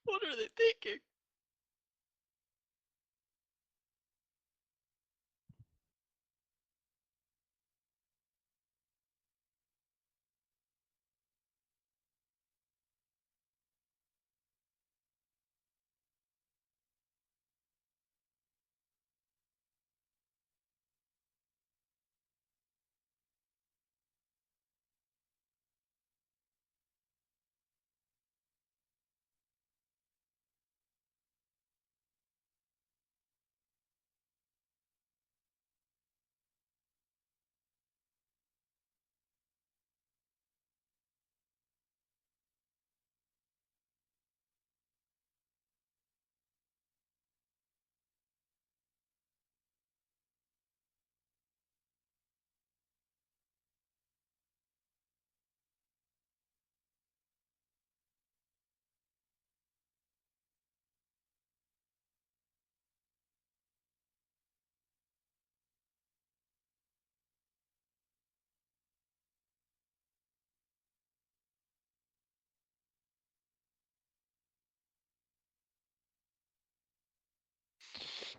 What are they thinking?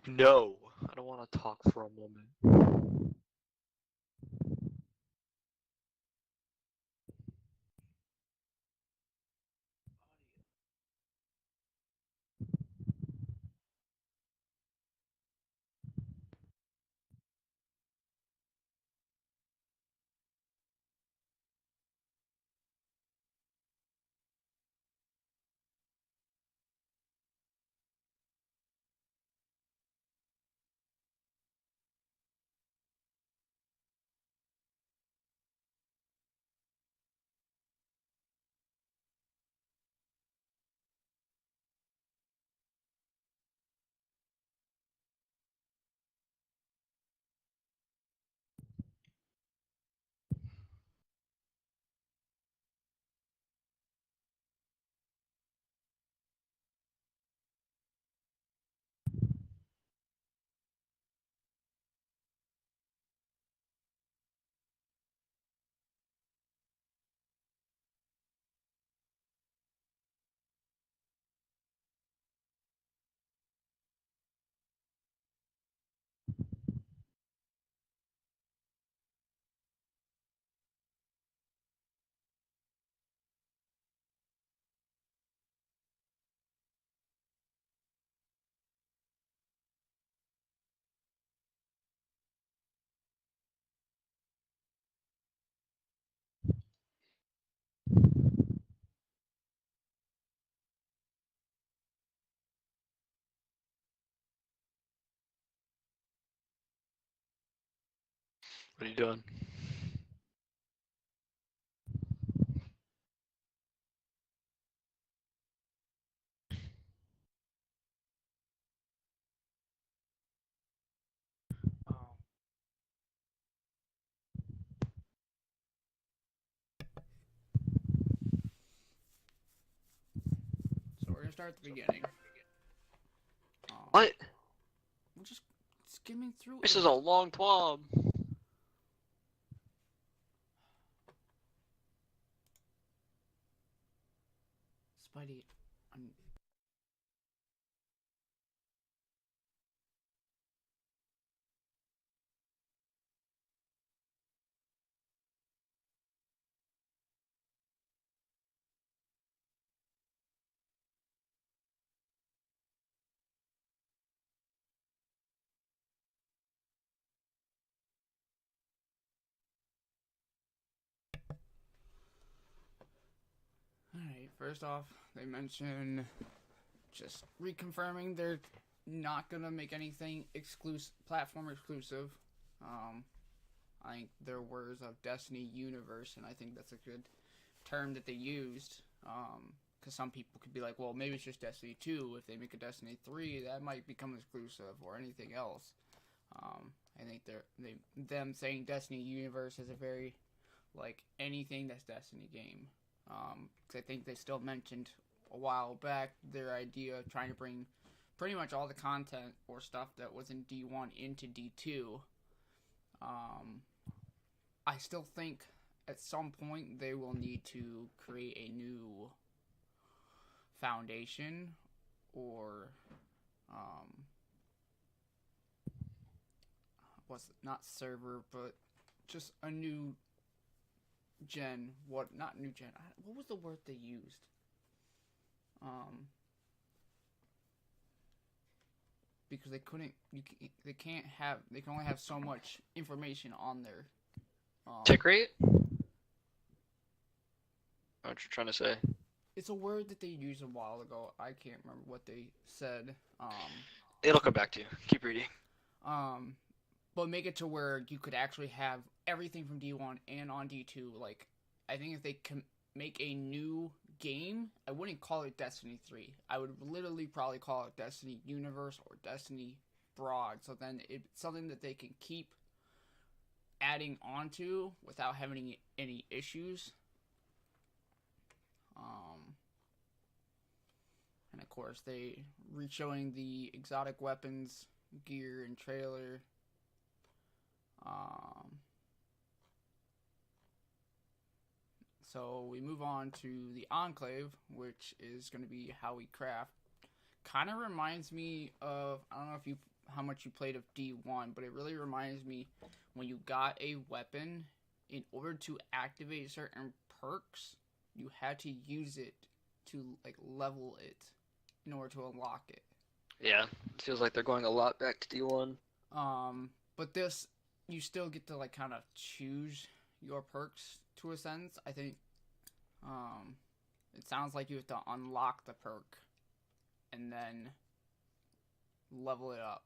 No, I don't want to talk for a moment. What are you doing? Oh. So we're gonna start at the beginning. What? We're just skimming through This it. is a long TWAB. Spidey, I'm... Alright, first off, they mention just reconfirming they're not gonna make anything platform exclusive. I think their words of Destiny Universe, and I think that's a good term that they used. Because some people could be like, well, maybe it's just Destiny 2. If they make a Destiny 3, that might become exclusive or anything else. I think them saying Destiny Universe is a very like anything that's Destiny game. Because I think they still mentioned a while back their idea of trying to bring pretty much all the content or stuff that was in D1 into D2. I still think at some point they will need to create a new Foundation or what's not server, but just a new gen. What not new gen? What was the word they used? Because they couldn't. They can't have. They can only have so much information on there. Tick rate? What you're trying to say? It's a word that they used a while ago. I can't remember what they said. It'll come back to you. Keep reading. But make it to where you could actually have everything from D1 and on D2. Like, I think if they can make a new game, I wouldn't call it Destiny 3. I would literally probably call it Destiny Universe or Destiny Broad. So then it's something that they can keep adding onto without having any issues. And of course, they re-showing the exotic weapons, gear, and trailer. So we move on to the Enclave, which is going to be how we craft. Kind of reminds me of, I don't know if how much you played of D1, but it really reminds me when you got a weapon, in order to activate certain perks, you had to use it to like level it in order to unlock it. Yeah, it feels like they're going a lot back to D1. But this, you still get to like kind of choose your perks to a sense. I think it sounds like you have to unlock the perk and then level it up.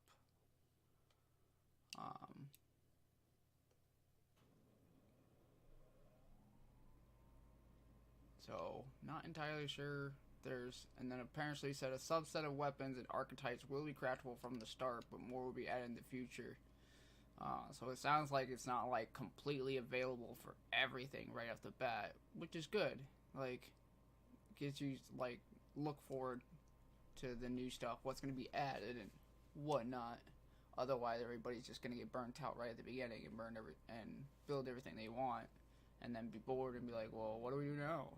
So not entirely sure. And then apparently said a subset of weapons and archetypes will be craftable from the start, but more will be added in the future. So it sounds like it's not like completely available for everything right off the bat, which is good. Like, gives you like look forward to the new stuff, what's going to be added and whatnot. Otherwise, everybody's just going to get burnt out right at the beginning and build everything they want, and then be bored and be like, well, what do we do now?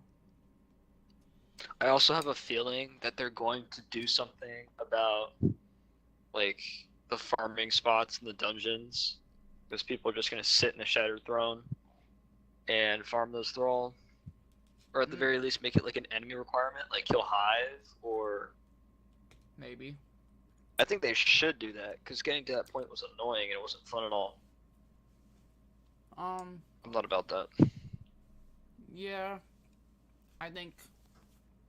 I also have a feeling that they're going to do something about like the farming spots in the dungeons, because people are just going to sit in a Shattered Throne and farm those thrall, or at the very least make it like an enemy requirement, like kill Hive, or maybe. I think they should do that, because getting to that point was annoying and it wasn't fun at all. I'm not about that. Yeah, I think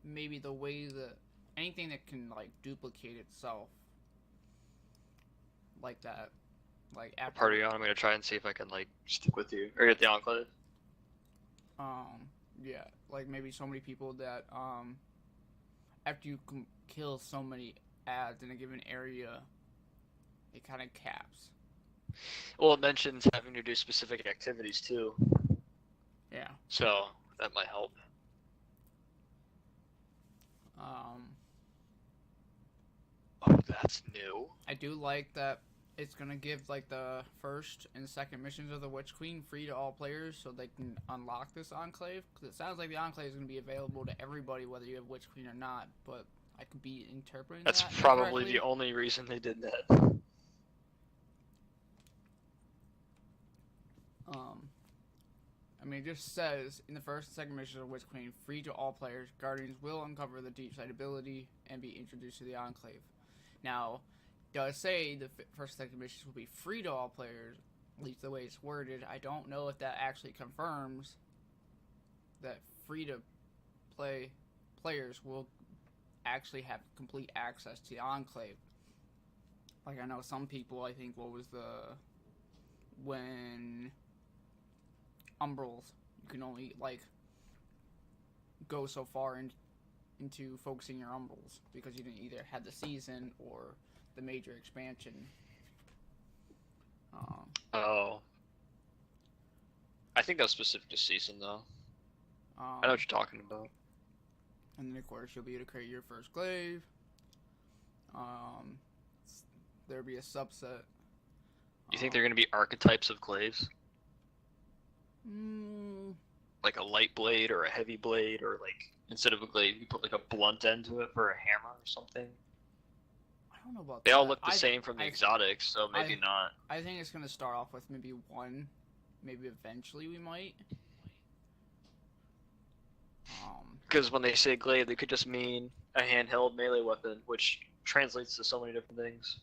maybe the way that anything that can like duplicate itself like that, like after Party on, I'm gonna try and see if I can like stick with you or get the Enclave. Yeah, like maybe so many people that after you kill so many ads in a given area, it kind of caps. Well, it mentions having to do specific activities too. Yeah. So that might help. Oh, that's new. I do like that it's gonna give like the first and second missions of the Witch Queen free to all players, so they can unlock this Enclave. Because it sounds like the Enclave is gonna be available to everybody, whether you have Witch Queen or not. But I could be interpreting That's that probably incorrectly. the only reason they did that. I mean, it just says in the first and second mission of Witch Queen, free to all players, Guardians will uncover the deep sight ability and be introduced to the Enclave. Now, it does say the first and second missions will be free to all players, at least the way it's worded. I don't know if that actually confirms that free to play players will actually have complete access to the Enclave. Like, I know some people, I think, when Umbrals, you can only like go so far into focusing your Umbrals because you didn't either have the season or the major expansion. Oh, I think that's specific to season though. I know what you're talking about. And then of course you'll be able to create your first glaive. There'll be a subset. You think they're gonna be archetypes of glaives? Like a light blade or a heavy blade, or like Instead of a glaive, you put like a blunt end to it for a hammer or something. I don't know about They that. all look the same from the exotics, so maybe not. I think it's gonna start off with maybe one, maybe eventually we might. Because when they say glaive, they could just mean a handheld melee weapon, which translates to so many different things.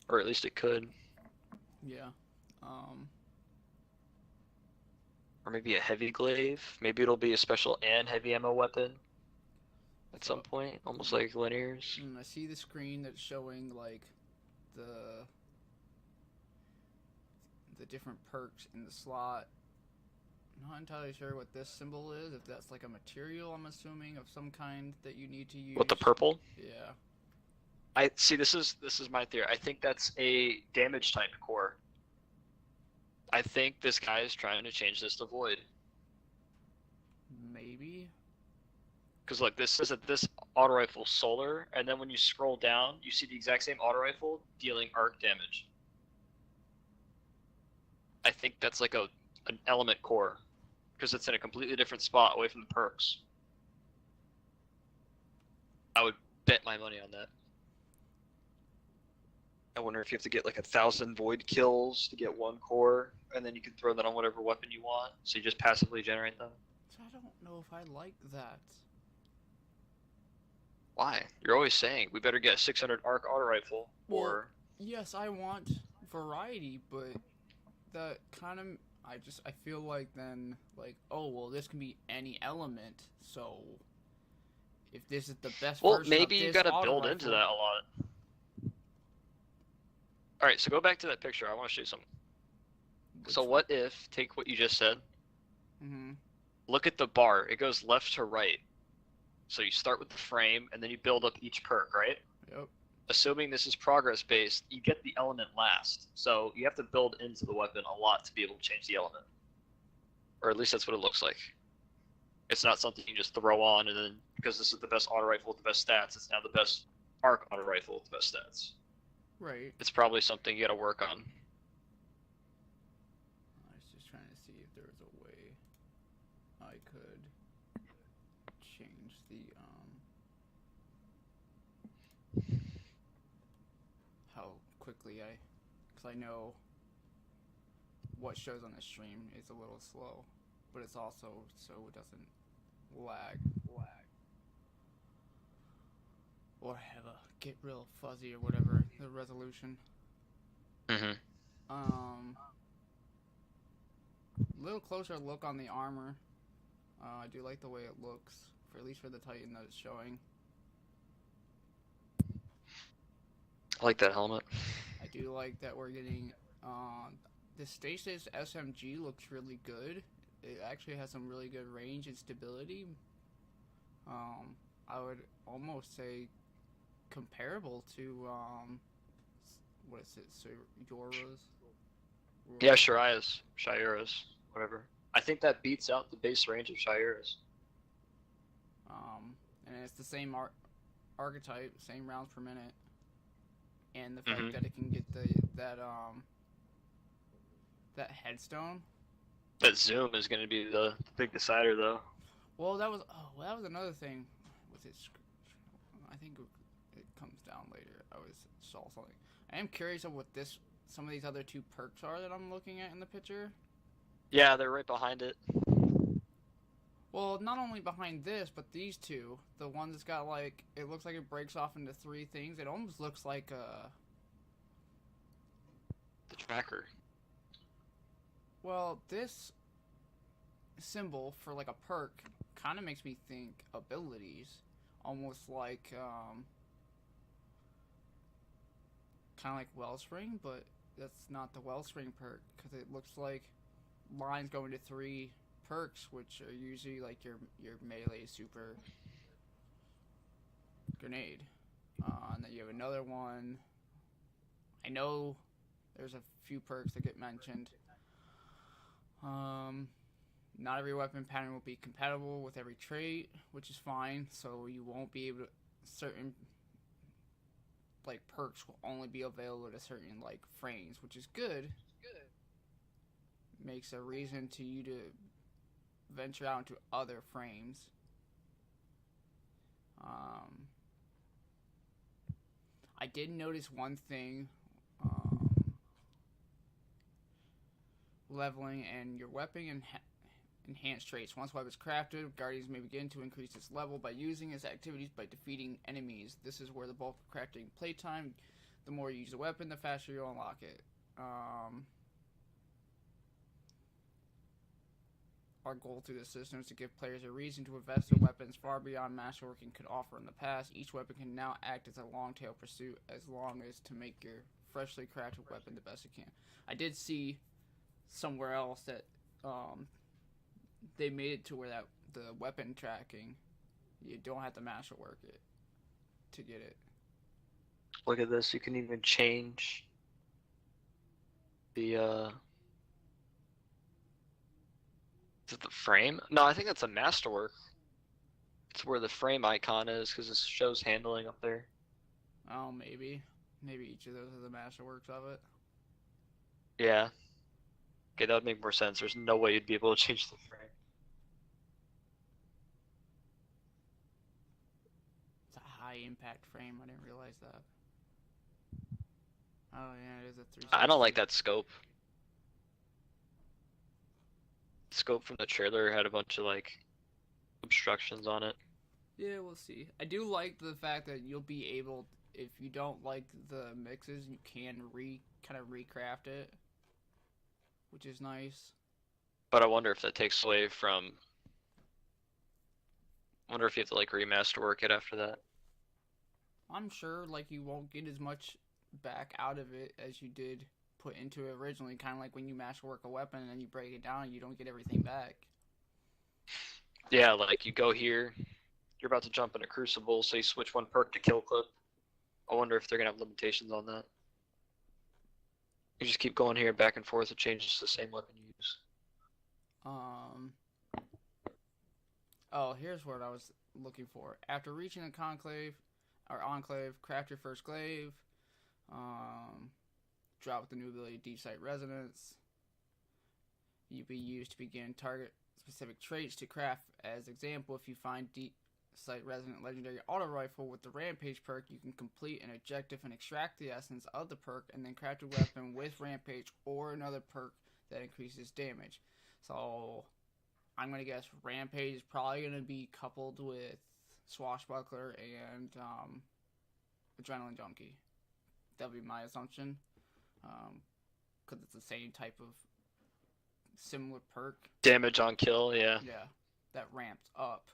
Or at least it could. Yeah. Or maybe a heavy glaive. Maybe it'll be a special and heavy ammo weapon at some point, almost like linears. I see the screen that's showing like the different perks in the slot. I'm not entirely sure what this symbol is. If that's like a material, I'm assuming, of some kind that you need to use. What, the purple? Yeah. I see. This is my theory. I think that's a damage type core. I think this guy is trying to change this to void. Maybe. Because look, this says that this auto rifle solar, and then when you scroll down, you see the exact same auto rifle dealing arc damage. I think that's like an element core, because it's in a completely different spot away from the perks. I would bet my money on that. I wonder if you have to get like 1,000 void kills to get one core, and then you can throw that on whatever weapon you want, so you just passively generate them. So I don't know if I like that. Why? You're always saying we better get a 600 arc auto rifle, or... Yes, I want variety, but that kind of... I feel like then, like, oh, well, this can be any element, so... If this is the best version Well, maybe you gotta build into that a lot. Alright, so go back to that picture. I want to show you something. So what if, take what you just said, look at the bar. It goes left to right. So you start with the frame, and then you build up each perk, right? Yep. Assuming this is progress-based, you get the element last. So you have to build into the weapon a lot to be able to change the element. Or at least that's what it looks like. It's not something you just throw on, and then, because this is the best auto rifle with the best stats, it's now the best arc auto rifle with the best stats. Right. It's probably something you gotta work on. I was just trying to see if there was a way I could change the, how quickly because I know what shows on the stream is a little slow, but it's also so it doesn't lag. Or have a get real fuzzy or whatever, the resolution. Little closer look on the armor. I do like the way it looks, for at least for the Titan that it's showing. I like that helmet. I do like that we're getting, the Stasis SMG looks really good. It actually has some really good range and stability. I would almost say comparable to, what is it, Yora's? Yeah, Shira's, whatever. I think that beats out the base range of Shira's. And it's the same archetype, same rounds per minute, and the fact that it can get that headstone. That zoom is going to be the big decider, though. Well, that was another thing with it. I think it comes down later. I saw something. I am curious of what some of these other two perks are that I'm looking at in the picture. Yeah, they're right behind it. Well, not only behind this, but these two. The one that's got like, it looks like it breaks off into three things. It almost looks like the tracker. Well, this symbol for like a perk kind of makes me think abilities. Almost like, kind of like Wellspring, but that's not the Wellspring perk, because it looks like lines go into three perks, which are usually like your melee super grenade. And then you have another one. I know there's a few perks that get mentioned. Not every weapon pattern will be compatible with every trait, which is fine, so you won't be able to, certain like perks will only be available at a certain like frames, which is good. Makes a reason to you to venture out into other frames. Um, I did notice one thing. Um, Leveling and your weapon and enhanced traits. Once weapon is crafted, guardians may begin to increase its level by using its activities by defeating enemies. This is where the bulk of crafting playtime. The more you use the weapon, the faster you'll unlock it. Our goal through the system is to give players a reason to invest in weapons far beyond masterworking could offer in the past. Each weapon can now act as a long-tail pursuit as long as to make your freshly crafted weapon the best it can. I did see somewhere else that they made it to where that the weapon tracking, you don't have to masterwork it to get it. Look at this. You can even change the is it the frame? No, I think that's a masterwork. It's where the frame icon is because it shows handling up there. Oh, maybe each of those are the masterworks of it. Yeah. Okay, that would make more sense. There's no way you'd be able to change the frame. It's a high impact frame. I didn't realize that. Oh yeah, it is a 360. I don't like that scope. The scope from the trailer had a bunch of like obstructions on it. Yeah, we'll see. I do like the fact that you'll be able, if you don't like the mixes, you can kind of recraft it, which is nice. But I wonder if that takes away from. I wonder if you have to like remaster work it after that. I'm sure like you won't get as much back out of it as you did put into it originally. Kind of like when you masterwork a weapon and then you break it down, you don't get everything back. Yeah, like you go here, you're about to jump in a crucible, so you switch one perk to kill clip. I wonder if they're gonna have limitations on that. You just keep going here back and forth, it changes the same weapon you use. Oh, here's what I was looking for. After reaching a enclave, craft your first glaive. Drop with the new ability Deep Sight Resonance. You be used to begin target specific traits to craft. As example, if you find Deep Sight Resonant Legendary Auto Rifle with the Rampage perk, you can complete an objective and extract the essence of the perk, and then craft a weapon with Rampage or another perk that increases damage. So I'm gonna guess Rampage is probably gonna be coupled with Swashbuckler and Adrenaline Junkie. That'll be my assumption, because it's the same type of similar perk. Damage on kill, yeah. Yeah, that ramps up.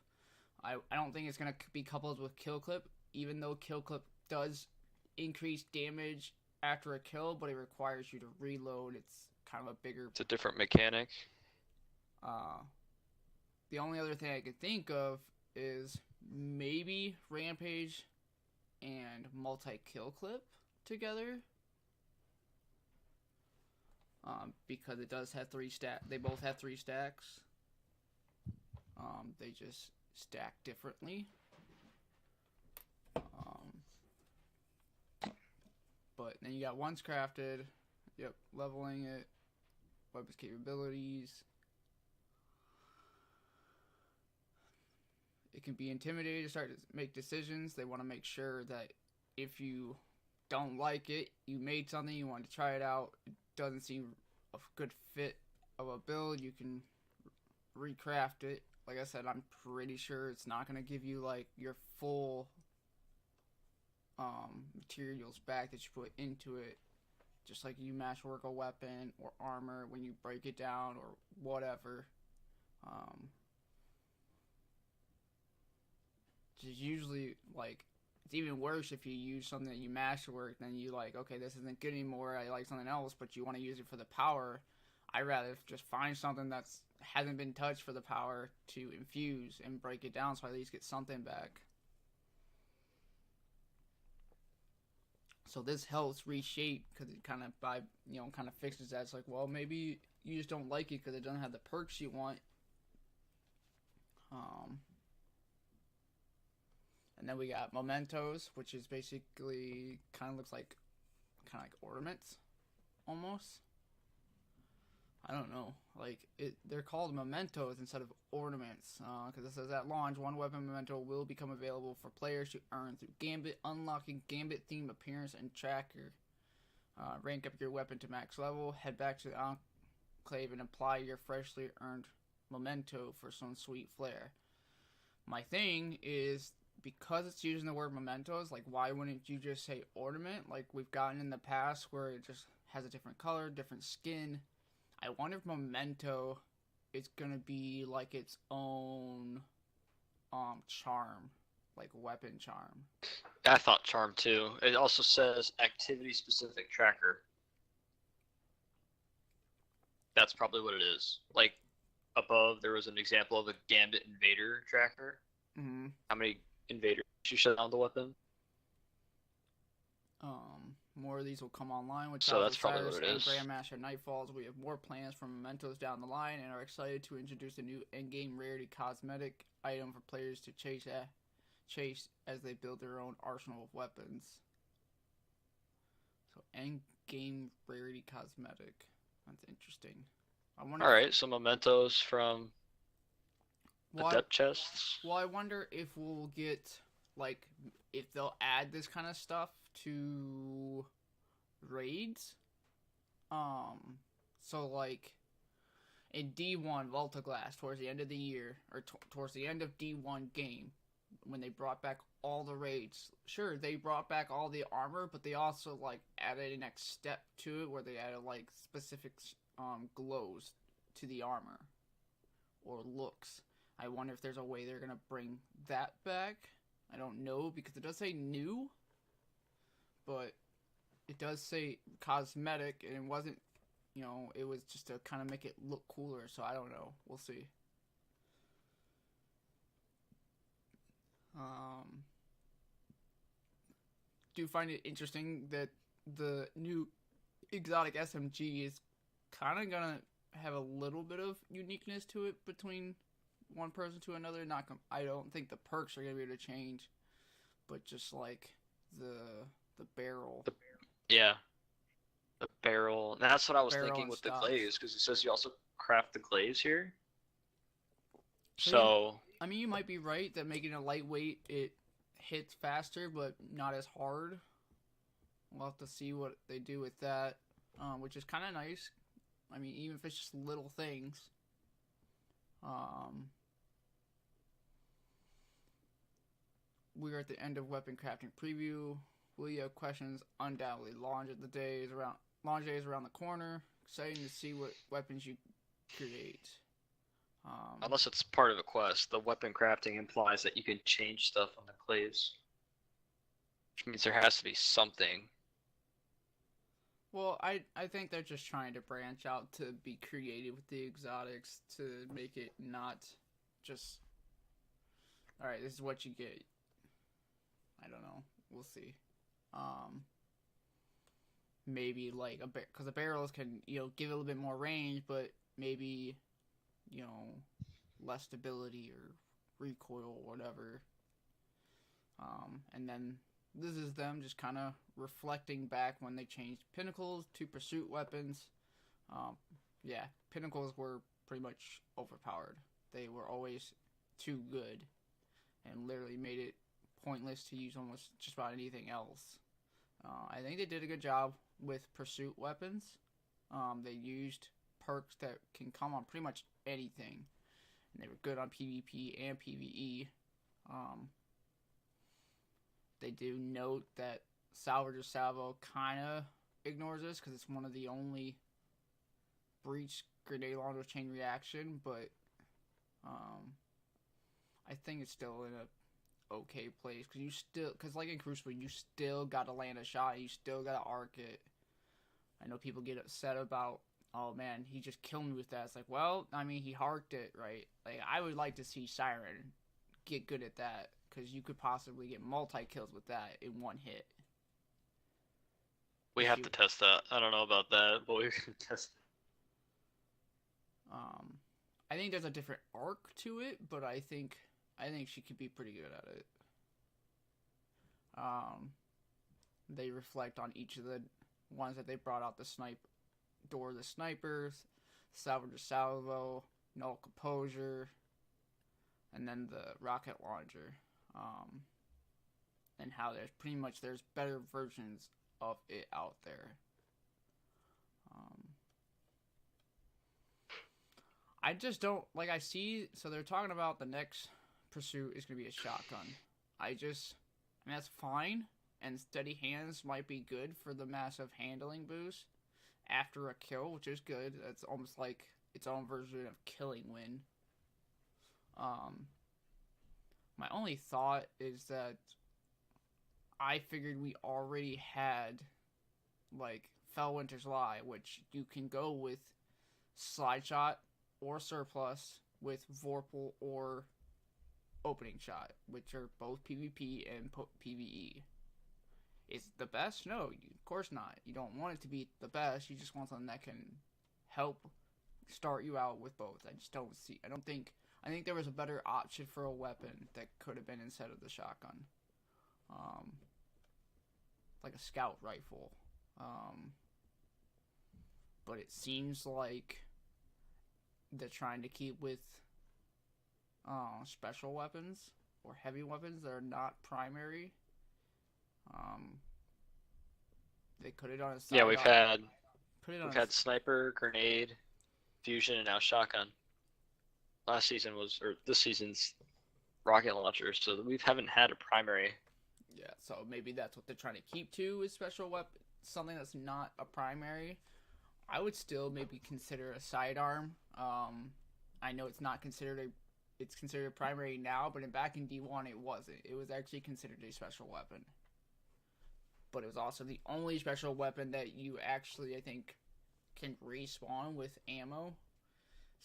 I don't think it's gonna be coupled with kill clip, even though kill clip does increase damage after a kill, but it requires you to reload. It's kind of a bigger. It's a different mechanic. The only other thing I could think of is maybe Rampage and multi-kill clip together. Because it does have 3 stack. They both have 3 stacks. They just stack differently. But then you got once crafted. Yep, leveling it. Weapons capabilities. It can be intimidating to start to make decisions. They want to make sure that if you don't like it, you made something, you want to try it out, it doesn't seem a good fit of a build, you can recraft it. Like I said, I'm pretty sure it's not going to give you like your full materials back that you put into it. Just like you masterwork a weapon or armor when you break it down or whatever. Just usually, like, it's even worse if you use something that you masterwork, then you like, okay, this isn't good anymore, I like something else, but you want to use it for the power. I'd rather just find something that's hasn't been touched for the power to infuse and break it down so I at least get something back. So this helps reshape because it kind of kind of fixes that. It's like, well, maybe you just don't like it because it doesn't have the perks you want. And then we got mementos, which is basically kind of looks like ornaments, almost. I don't know. Like they're called mementos instead of ornaments. Because it says at launch, one weapon memento will become available for players to earn through Gambit, unlocking Gambit themed appearance and tracker. Rank up your weapon to max level. Head back to the enclave and apply your freshly earned memento for some sweet flair. My thing is, because it's using the word mementos, like why wouldn't you just say ornament like we've gotten in the past where it just has a different color, different skin? I wonder if memento is gonna be like its own charm, like weapon charm. I thought charm too. It also says activity specific tracker. That's probably what it is. Like above, there was an example of a Gambit Invader tracker. Mm-hmm. How many invaders you shut down the weapon? More of these will come online with So that's probably what it and is. Grandmaster Nightfalls. We have more plans for mementos down the line and are excited to introduce a new endgame rarity cosmetic item for players to chase as they build their own arsenal of weapons. So endgame rarity cosmetic. That's interesting. I wonder. All right, some mementos from the depth chests. Well, I wonder if we'll get like if they'll add this kind of stuff to raids. So like in D1 Volta Glass towards the end of the year or towards the end of D1 game when they brought back all the raids. Sure, they brought back all the armor, but they also like added a next step to it where they added like specific glows to the armor or looks. I wonder if there's a way they're gonna bring that back. I don't know because it does say new, but it does say cosmetic, and it wasn't, it was just to kind of make it look cooler. So I don't know. We'll see. Do find it interesting that the new exotic SMG is kind of gonna have a little bit of uniqueness to it between one person to another. I don't think the perks are gonna be able to change, but just like the barrel. Yeah, the barrel. And that's what I was Barrel thinking and with the stocks. glaze, because it says you also craft the glaze here. So I mean, you might be right that making it lightweight, it hits faster, but not as hard. We'll have to see what they do with that, which is kind of nice. I mean, even if it's just little things. We are at the end of weapon crafting preview. Will you have questions? Undoubtedly. Launch day is around the corner. Exciting to see what weapons you create. Unless it's part of a quest, the weapon crafting implies that you can change stuff on the clays, which means there has to be something. Well, I think they're just trying to branch out to be creative with the exotics to make it not just, alright, this is what you get. I don't know. We'll see. Maybe like because the barrels can, give a little bit more range, but maybe, less stability or recoil or whatever. And then this is them just kind of reflecting back when they changed pinnacles to pursuit weapons. Yeah, pinnacles were pretty much overpowered. They were always too good and literally made it pointless to use almost just about anything else. I think they did a good job with pursuit weapons. They used perks that can come on pretty much anything, and they were good on PvP and PvE. They do note that Salvage Salvo kind of ignores this because it's one of the only breach grenade launcher chain reaction, but I think it's still in a okay place because like in Crucible, you still gotta land a shot, you still gotta arc it. I know people get upset about, oh man, he just killed me with that. It's like, well, I mean, he arced it, right? Like, I would like to see Siren get good at that, because you could possibly get multi-kills with that in one hit. We have to test that. I don't know about that, but we can test it. I think there's a different arc to it, but I think she could be pretty good at it. They reflect on each of the ones that they brought out. The snipers, Salvage Salvo, Null Composure, and then the rocket launcher. And how there's better versions of it out there. I just don't like. I see. So they're talking about the next pursuit is going to be a shotgun. I mean, that's fine, and steady hands might be good for the massive handling boost after a kill, which is good. That's almost like its own version of killing win. My only thought is that I figured we already had like Fellwinter's Lie, which you can go with Slide Shot or Surplus with Vorpal or Opening Shot, which are both PvP and PvE. Is it the best? No, of course not. You don't want it to be the best. You just want something that can help start you out with both. I think there was a better option for a weapon that could have been instead of the shotgun. Like a scout rifle. But it seems like they're trying to keep with special weapons or heavy weapons that are not primary. They could have done a side. Yeah, we've had sniper, grenade, fusion, and now shotgun. This season's rocket launcher, so we haven't had a primary. Yeah, so maybe that's what they're trying to keep to is special weapon, something that's not a primary. I would still maybe consider a sidearm. I know it's considered a primary now, but back in D1 it wasn't. It was actually considered a special weapon. But it was also the only special weapon that you actually, I think, can respawn with ammo.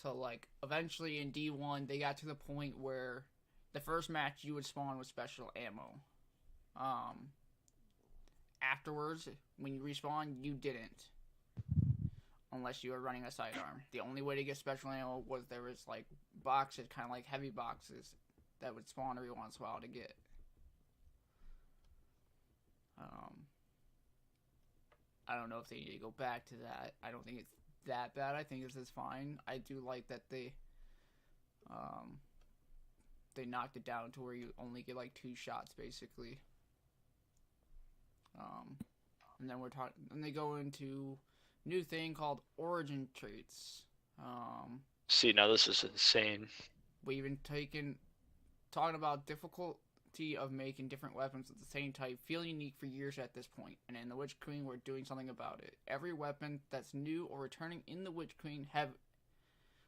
So, like, eventually in D1, they got to the point where the first match you would spawn with special ammo. Afterwards, when you respawn, you didn't. Unless you were running a sidearm. The only way to get special ammo was there was, like, boxes, kind of like heavy boxes, that would spawn every once in a while to get. I don't know if they need to go back to that. I don't think it's that bad. I think this is fine. I do like that they knocked it down to where you only get like 2 shots basically. And then they go into new thing called origin traits. See, now this is insane. We even talking about difficulty of making different weapons of the same type feel unique for years at this point, and in the Witch Queen we're doing something about it. Every weapon that's new or returning in the Witch Queen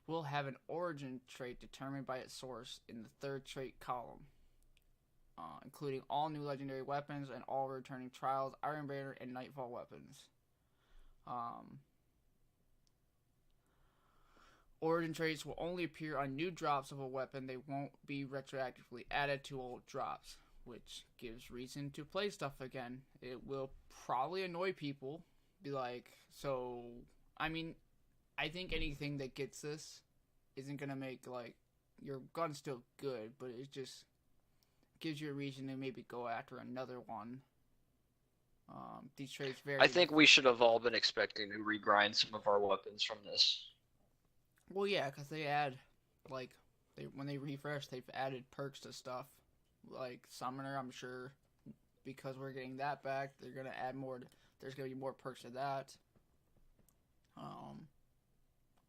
will have an origin trait determined by its source in the 3rd trait column, including all new legendary weapons and all returning Trials, Iron Banner, and Nightfall weapons. Origin traits will only appear on new drops of a weapon. They won't be retroactively added to old drops, which gives reason to play stuff again. It will probably annoy people. Be like, so, I mean, I think anything that gets this isn't going to make, like, your gun still good, but it just gives you a reason to maybe go after another one. These traits vary. I think we should have all been expecting to regrind some of our weapons from this. Well, yeah, because they add, like, when they refresh, they've added perks to stuff. Like, Summoner, I'm sure, because we're getting that back, they're going to add more, there's going to be more perks to that.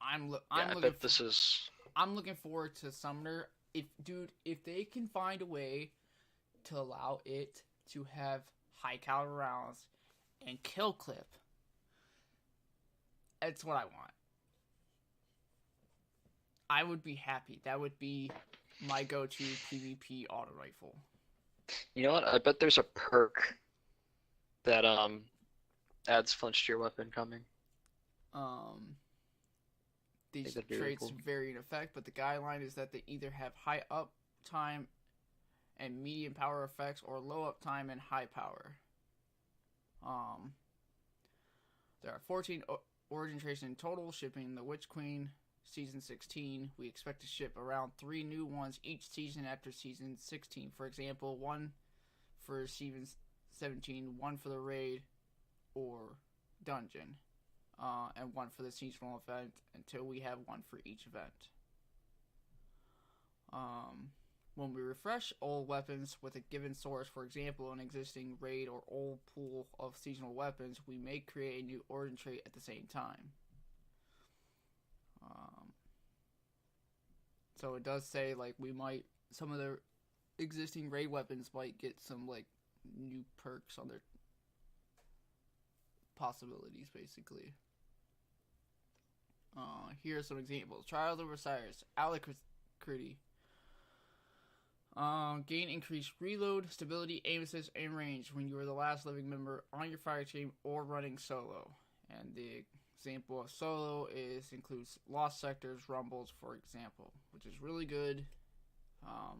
I'm looking forward to Summoner. If they can find a way to allow it to have high caliber rounds and kill clip, that's what I want. I would be happy. That would be my go-to PvP auto rifle. You know what? I bet there's a perk that adds flinch to your weapon coming. These traits vary in effect, but the guideline is that they either have high uptime and medium power effects, or low uptime and high power. There are 14 origin traits in total, shipping the Witch Queen Season 16. We expect to ship around 3 new ones each season after Season 16. For example, 1 for Season 17, 1 for the raid or dungeon. and one for the seasonal event until we have one for each event. When we refresh old weapons with a given source, for example, an existing raid or old pool of seasonal weapons, we may create a new origin trait at the same time. So it does say, like, we might, some of the existing raid weapons might get some, like, new perks on their possibilities, basically. Here are some examples. Trials of Osiris, Alacrity. Gain increased reload, stability, aim assist, and range when you are the last living member on your fire team or running solo. And the example of solo includes Lost Sectors, Rumbles, for example, which is really good. I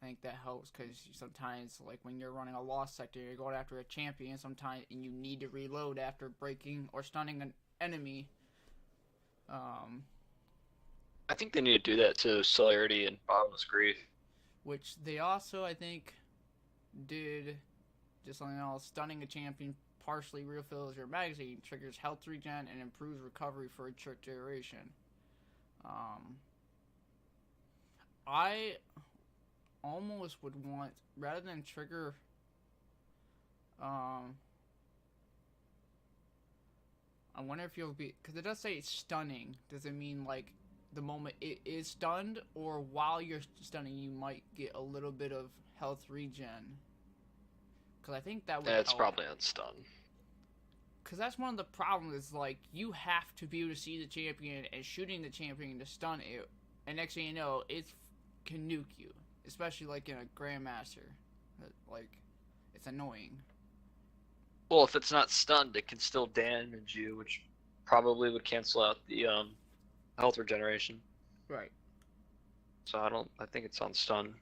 think that helps because sometimes, like when you're running a Lost Sector, you're going after a champion sometimes, and you need to reload after breaking or stunning an enemy. I think they need to do that to Celerity and Bottomless Grief. Which they also, I think, did just something else. Stunning a champion partially refills your magazine, triggers health regen, and improves recovery for a short duration. I almost would want, rather than trigger, I wonder if you'll be, because it does say it's stunning. Does it mean like the moment it is stunned, or while you're stunning you might get a little bit of health regen? Because I think that would It's help. probably on stun. Because that's one of the problems, is like you have to be able to see the champion and shooting the champion to stun it, and next thing you know it can nuke you, especially like in a Grandmaster. Like, it's annoying. Well, if it's not stunned, it can still damage you, which probably would cancel out the health regeneration. Right. So I think it's on stun.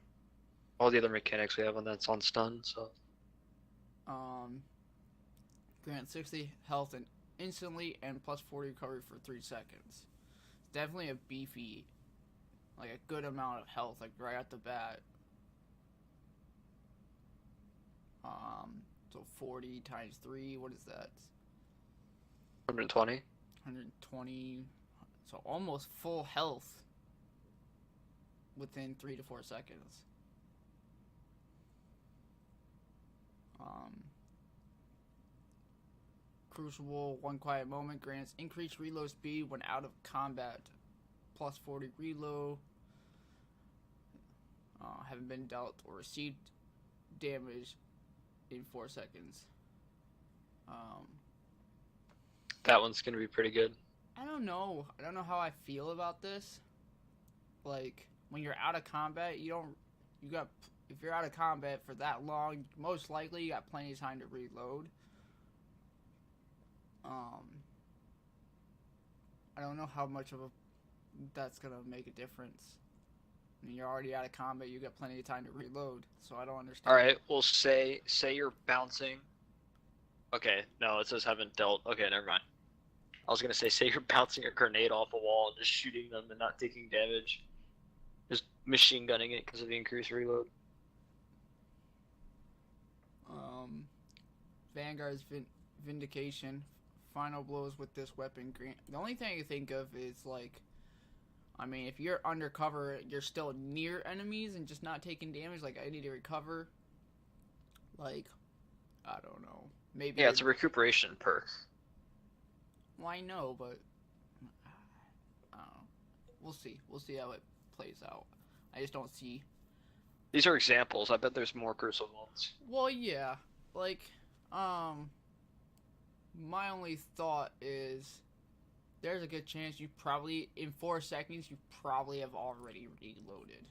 All the other mechanics we have on that's on stun, so. Grant 60 health and instantly, and plus 40 recovery for 3 seconds. It's definitely a beefy, like a good amount of health, like right at the bat. So 40 times 3, what is that? 120. 120, so almost full health within 3 to 4 seconds. Crucible, One Quiet Moment grants increased reload speed when out of combat, plus 40 reload. Haven't been dealt or received damage in 4 seconds. That one's gonna be pretty good. I don't know how I feel about this. Like, when you're out of combat, if you're out of combat for that long, most likely you got plenty of time to reload. I don't know how much that's gonna make a difference. I mean, you're already out of combat, you got plenty of time to reload, so I don't understand. Alright, well say you're bouncing. Okay, no, it says haven't dealt. Okay, never mind. I was gonna say you're bouncing a grenade off a wall and just shooting them and not taking damage. Just machine gunning it because of the increased reload. Vanguard's Vindication. Final blows with this weapon. The only thing I can think of is, like, I mean, if you're undercover, you're still near enemies and just not taking damage. Like, I need to recover. Like, I don't know. Maybe. Yeah, it's a recuperation perk. Well, I know, but I don't know. We'll see. We'll see how it plays out. I just don't see. These are examples. I bet there's more crucial ones. Well, yeah. Like, my only thought is there's a good chance you probably, in 4 seconds, you probably have already reloaded.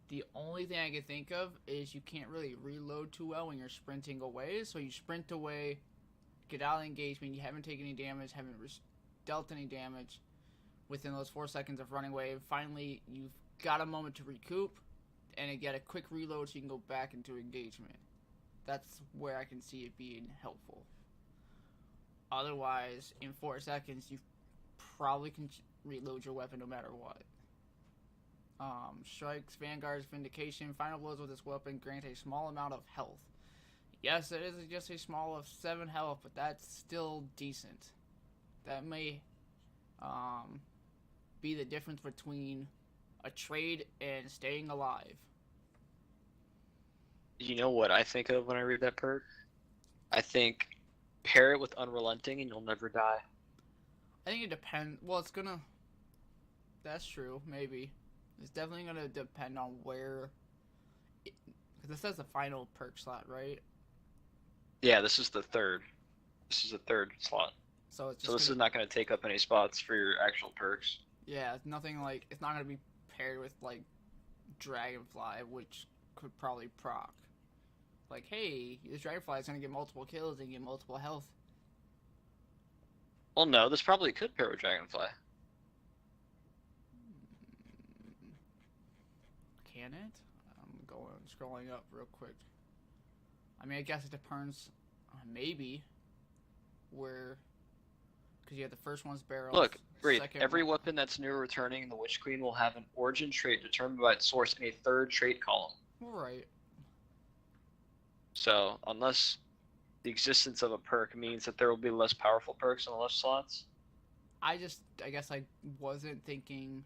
The only thing I can think of is you can't really reload too well when you're sprinting away. So you sprint away, get out of engagement, you haven't taken any damage, haven't dealt any damage within those 4 seconds of running away. And finally, you've got a moment to recoup and get a quick reload so you can go back into engagement. That's where I can see it being helpful. Otherwise, in 4 seconds, you probably can reload your weapon no matter what. Strikes, Vanguard's Vindication, final blows with this weapon grant a small amount of health. Yes, it is just a small of 7 health, but that's still decent. That may be the difference between a trade and staying alive. You know what I think of when I read that perk? I think pair it with Unrelenting and you'll never die. I think it depends. Well, it's gonna. That's true. Maybe it's definitely gonna depend on where. Because it says the final perk slot, right? Yeah, this is the third. This is the third slot. So it's just So this is not going to take up any spots for your actual perks. Yeah, it's nothing like it's not gonna be paired with like Dragonfly, which could probably proc. Like, hey, this Dragonfly is gonna get multiple kills and get multiple health. Well, no, this probably could pair with Dragonfly. Can it? I'm scrolling up real quick. I mean, I guess it depends. Maybe where, because you have the first one's barrel. Look, read. Every weapon that's new or returning in the Witch Queen will have an origin trait determined by its source in a third trait column. Right. So, unless the existence of a perk means that there will be less powerful perks on the left slots. I guess I wasn't thinking.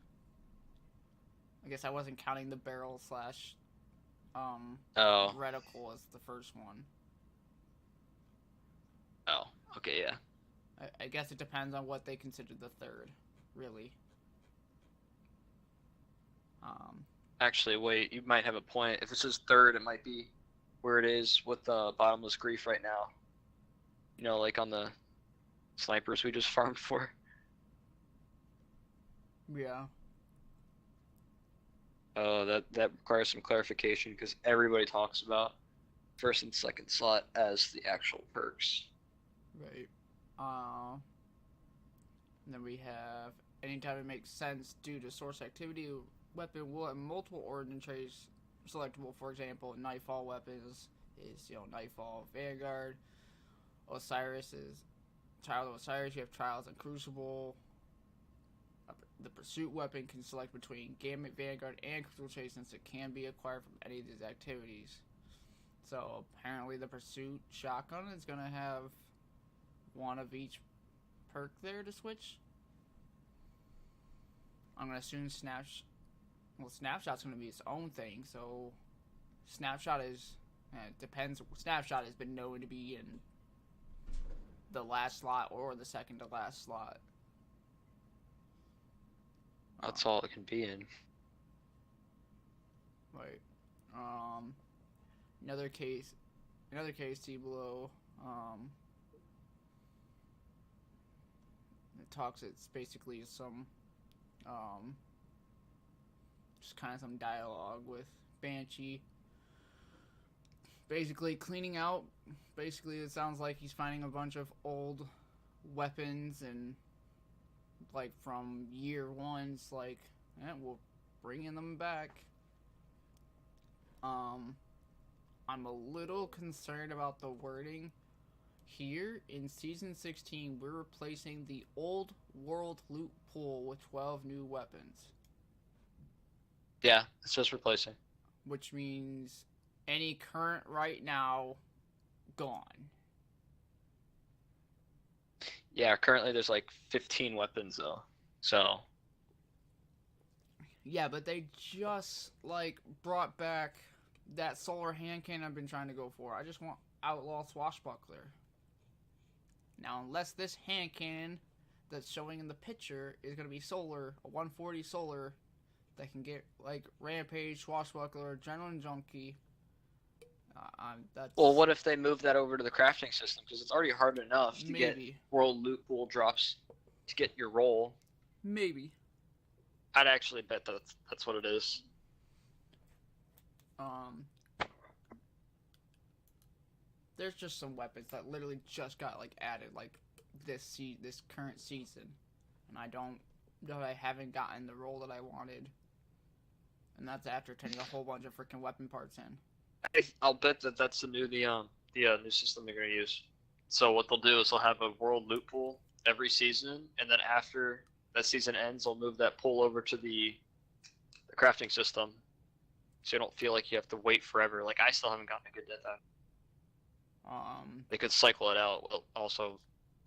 I guess I wasn't counting the barrel slash reticle as the first one. Oh, okay, yeah. I guess it depends on what they consider the third, really. Actually, wait, you might have a point. If it says third, it might be where it is with Bottomless Grief right now. You know, like on the snipers we just farmed for. Yeah. Oh, that requires some clarification because everybody talks about first and second slot as the actual perks. Right. And then we have anytime it makes sense due to source activity, weapon will have multiple origin traits selectable. For example, Nightfall weapons is Nightfall Vanguard. Osiris is Child of Osiris. You have Trials and Crucible. The Pursuit weapon can select between Gambit Vanguard and Crucible Chase since it can be acquired from any of these activities. So apparently the Pursuit shotgun is gonna have one of each perk there to switch. I'm gonna assume Snapshot's gonna be its own thing. So Snapshot is it depends. Snapshot has been known to be in the last slot or the second to last slot. That's all it can be in. Right. Another case see below. It's basically some just kind of some dialogue with Banshee. Basically cleaning out. Basically, it sounds like he's finding a bunch of old weapons and like from year one's like, we're bringing them back. I'm a little concerned about the wording here. In season 16, we're replacing the old world loot pool with 12 new weapons. Yeah, it's just replacing. Which means any current right now, gone. Yeah, currently there's like 15 weapons though. So. Yeah, but they just like brought back that solar hand cannon I've been trying to go for. I just want Outlaw Swashbuckler. Now, unless this hand cannon that's showing in the picture is going to be solar, a 140 solar that can get like Rampage, Swashbuckler, Adrenaline Junkie. Well, what if they move that over to the crafting system? Because it's already hard enough to get world loot pool drops to get your roll. Maybe. I'd actually bet that's what it is. There's just some weapons that literally just got like added like this current season, and I haven't gotten the roll that I wanted, and that's after turning a whole bunch of freaking weapon parts in. I'll bet that's the new system they're gonna use. So what they'll do is they'll have a world loot pool every season, and then after that season ends, they'll move that pool over to the the crafting system, so you don't feel like you have to wait forever. Like I still haven't gotten a good death out. They could cycle it out while also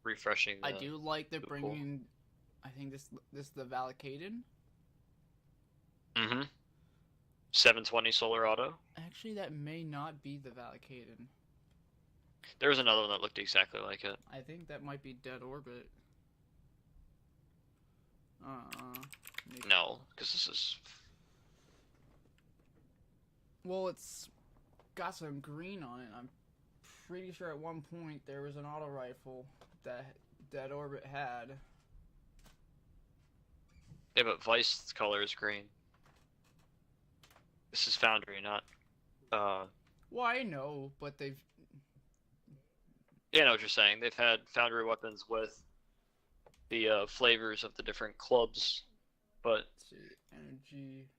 refreshing I do like they're the bringing. I think this is the Valakaden. Mm-hmm. 720 solar auto. Actually, that may not be the Valakaden. There was another one that looked exactly like it. I think that might be Dead Orbit. Maybe. No, because this is. Well, it's got some green on it. I'm pretty sure at one point there was an auto rifle that Dead Orbit had. Yeah, but Vice's color is green. This is Foundry, not. Well, I know, but they've. Yeah, I know what you're saying. They've had Foundry weapons with the flavors of the different clubs, but. Let's see, energy,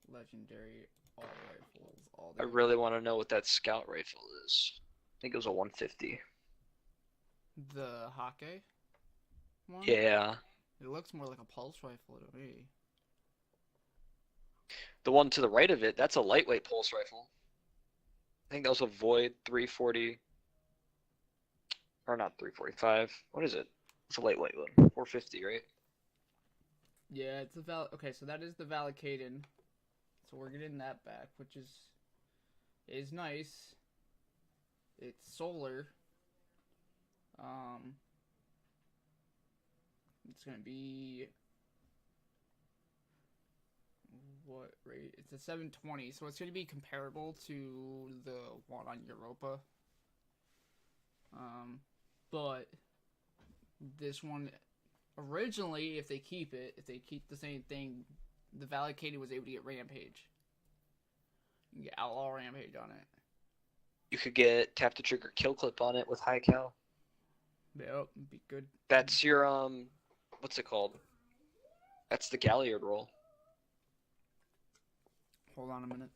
legendary, auto rifles, all. I really want to know what that scout rifle is. I think it was a 150. The Hake one? Yeah. It looks more like a pulse rifle to me. The one to the right of it, that's a lightweight pulse rifle. I think that was a Void 340. Or not 345. What is it? It's a lightweight one. 450, right? Yeah, it's a okay, so that is the Valakaden. So we're getting that back, which is nice. It's solar. It's gonna be what rate? It's a 720, so it's gonna be comparable to the one on Europa. But this one originally, if they keep the same thing, the Valakaden was able to get Rampage. You can get Outlaw Rampage on it. You could get tap the trigger kill clip on it with high cal. Yep, be good. That's your what's it called? That's the Galliard roll. Hold on a minute.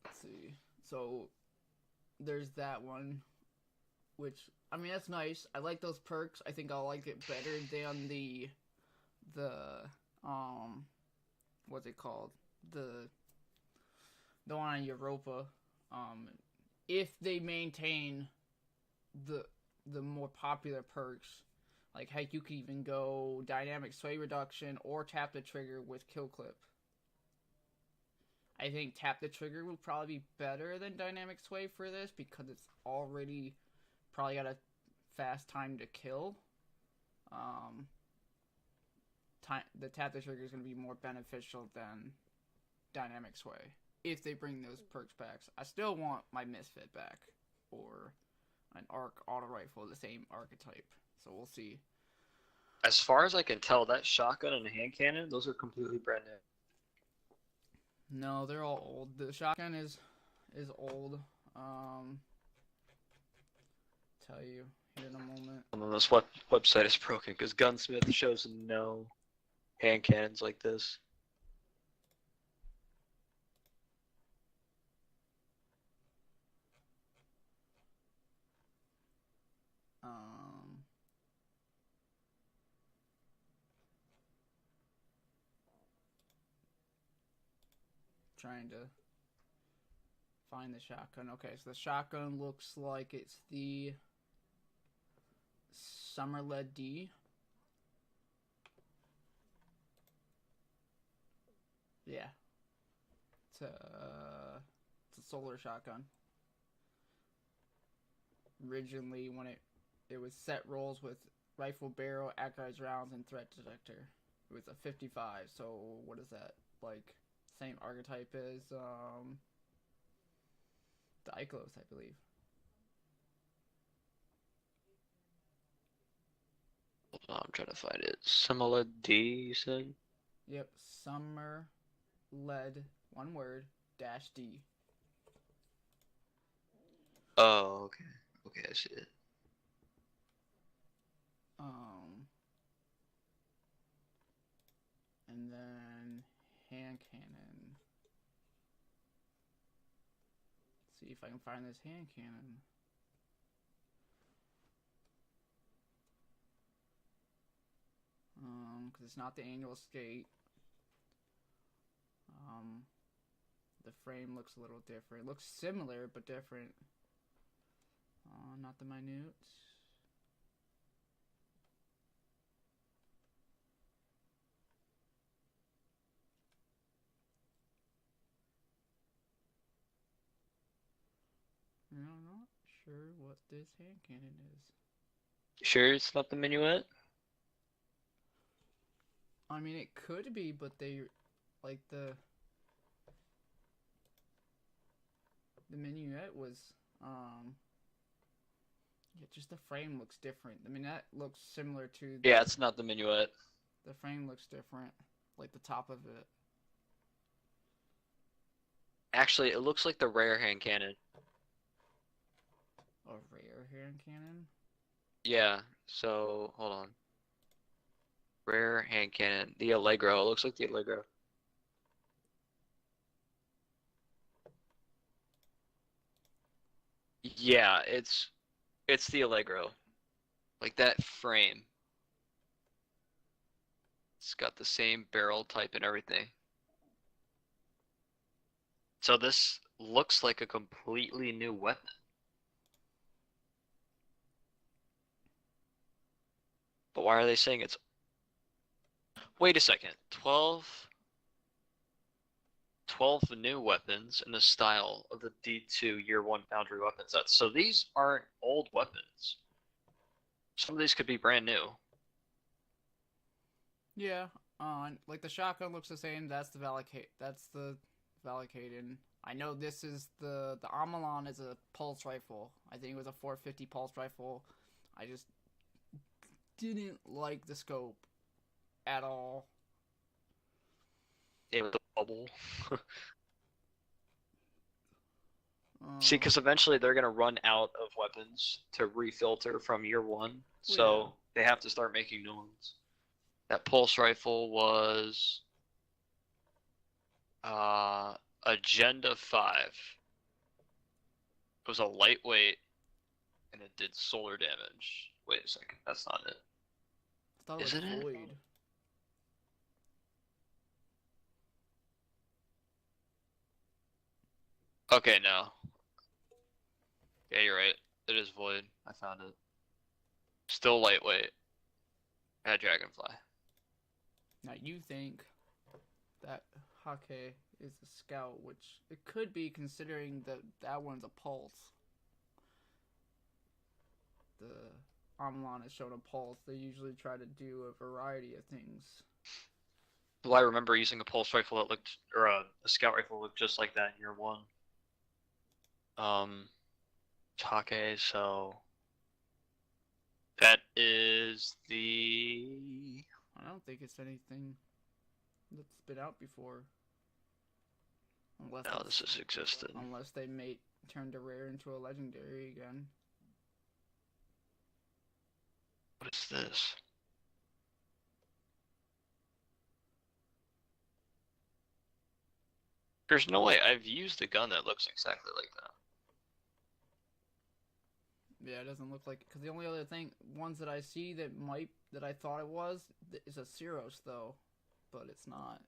Let's see. So there's that one, which I mean that's nice. I like those perks. I think I'll like it better than the what's it called? The one on Europa. If they maintain the more popular perks, like heck, you could even go dynamic sway reduction or tap the trigger with kill clip. I think tap the trigger will probably be better than dynamic sway for this because it's already probably got a fast time to kill. The tap the trigger is going to be more beneficial than dynamic sway if they bring those perks back. I still want my Misfit back or an arc auto rifle, the same archetype. So we'll see. As far as I can tell, that shotgun and hand cannon, those are completely brand new. No, they're all old. The shotgun is old. Tell you here in a moment. And then this website is broken because Gunsmith shows no hand cannons like this. Trying to find the shotgun. Okay, so the shotgun looks like it's the Summer Lead D. Yeah. It's a solar shotgun. Originally, when it was set rolls with rifle barrel, accurized rounds, and threat detector. It was a 55, so what is that? Like, same archetype as the Ikelos, I believe. Hold on, I'm trying to find it. Summer D, you said? Yep, Summer Lead, one word, -D. Oh, okay. Okay, I see it. And then hand cannon. Let's see if I can find this hand cannon. Because it's not the annual skate. The frame looks a little different. It looks similar, but different. Not the minute. I'm not sure what this hand cannon is. Sure, it's not the minuet? I mean, it could be, but they like the minuet was yeah, just the frame looks different. I mean, that looks similar to Yeah, it's not the minuet. The frame looks different, like the top of it. Actually, it looks like the rare hand cannon. A rare hand cannon? Yeah, so hold on. Rare hand cannon. The Allegro. It looks like the Allegro. Yeah, it's the Allegro. Like that frame. It's got the same barrel type and everything. So this looks like a completely new weapon. But why are they saying it's... Wait a second. 12 new weapons in the style of the D2 Year 1 Foundry weapon sets. So these aren't old weapons. Some of these could be brand new. Yeah, like the shotgun looks the same. That's the Valicaden. I know this is the Amalon is a pulse rifle. I think it was a 450 pulse rifle. I just didn't like the scope at all. Yeah, with the bubble. See, because eventually they're going to run out of weapons to refilter from Year 1. So they have to start making new ones. That pulse rifle was Agenda 5. It was a lightweight, and it did solar damage. Wait a second, that's not it. I thought it was Void. Okay, no. Yeah, you're right. It is Void. I found it. Still lightweight. Had Dragonfly. Now you think that Hake is a scout, which it could be considering that that one's a pulse. The Amalon has shown a pulse. They usually try to do a variety of things. Well, I remember using a pulse rifle that looked, or a scout rifle that looked just like that in Year 1. Hake, so that is the... I don't think it's anything that's been out before. Unless this has existed. Unless they turned a rare into a legendary again. What is this? There's no way I've used a gun that looks exactly like that. Yeah, it doesn't look like it. Because the only other ones that I see that I thought it was, is a Cyros though, but it's not.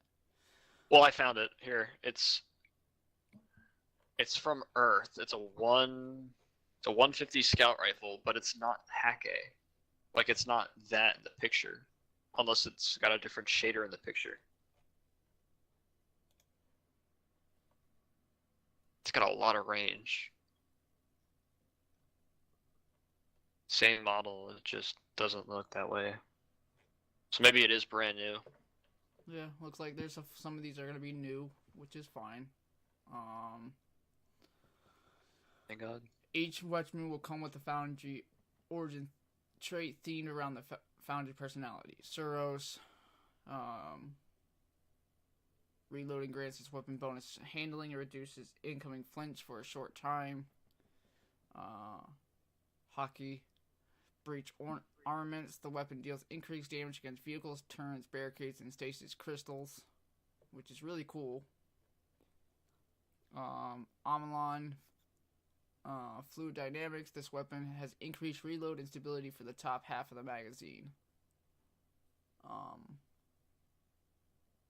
Well, I found it here. It's from Earth. It's a 150 scout rifle, but it's not Hake. Like, it's not that in the picture, unless it's got a different shader in the picture. It's got a lot of range. Same model, it just doesn't look that way. So maybe it is brand new. Yeah, looks like there's some of these are going to be new, which is fine. Thank God. Each Watchman will come with a Foundry origin trait themed around the Foundry personality. Suros, reloading grants its weapon bonus handling and reduces incoming flinch for a short time. Hockey, breach armaments. The weapon deals increased damage against vehicles, turrets, barricades, and stasis crystals, which is really cool. Amalon Fluid Dynamics. This weapon has increased reload and stability for the top half of the magazine.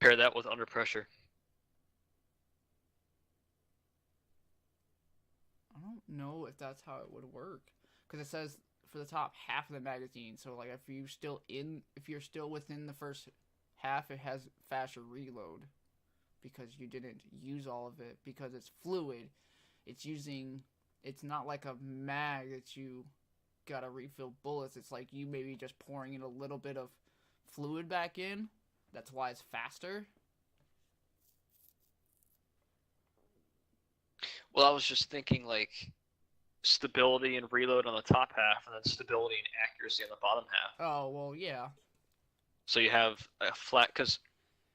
Pair that with under pressure. I don't know if that's how it would work, because it says for the top half of the magazine. So like if you're still within the first half, it has faster reload because you didn't use all of it, because it's fluid. It's not like a mag that you gotta refill bullets. It's like you maybe just pouring in a little bit of fluid back in. That's why it's faster. Well, I was just thinking like stability and reload on the top half, and then stability and accuracy on the bottom half. Oh, well, yeah. So you have a flat, because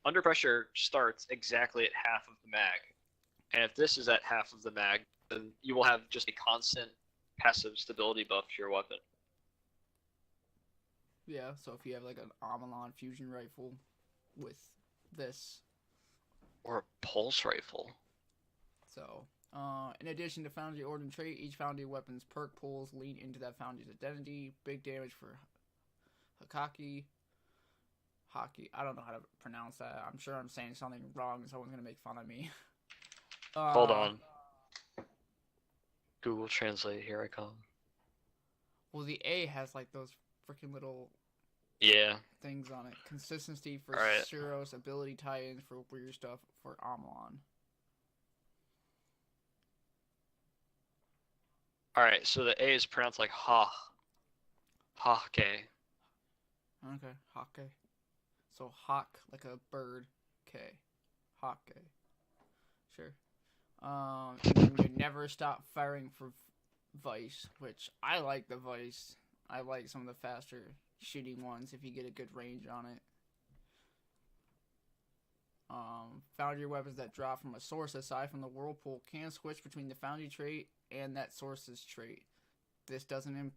under pressure starts exactly at half of the mag. And if this is at half of the mag, then you will have just a constant passive stability buff to your weapon. Yeah, so if you have like an Amalon fusion rifle with this. Or a pulse rifle. So, in addition to Foundry Ordnance trait, each Foundry weapon's perk pulls lean into that Foundry's identity. Big damage for Hakaki. I don't know how to pronounce that. I'm sure I'm saying something wrong, someone's going to make fun of me. Hold on. Google Translate, here I come. Well, the A has like those freaking little things on it. Consistency for Suros, ability tie-ins for weird stuff for Amalon. Alright, so the A is pronounced like ha. Ha-ke. Okay, hake. So hawk, like a bird, K. Hake. Sure. And you never stop firing for Vice, which I like the Vice. I like some of the faster shooting ones if you get a good range on it. Foundry weapons that drop from a source aside from the Whirlpool can switch between the Foundry trait and that source's trait. This doesn't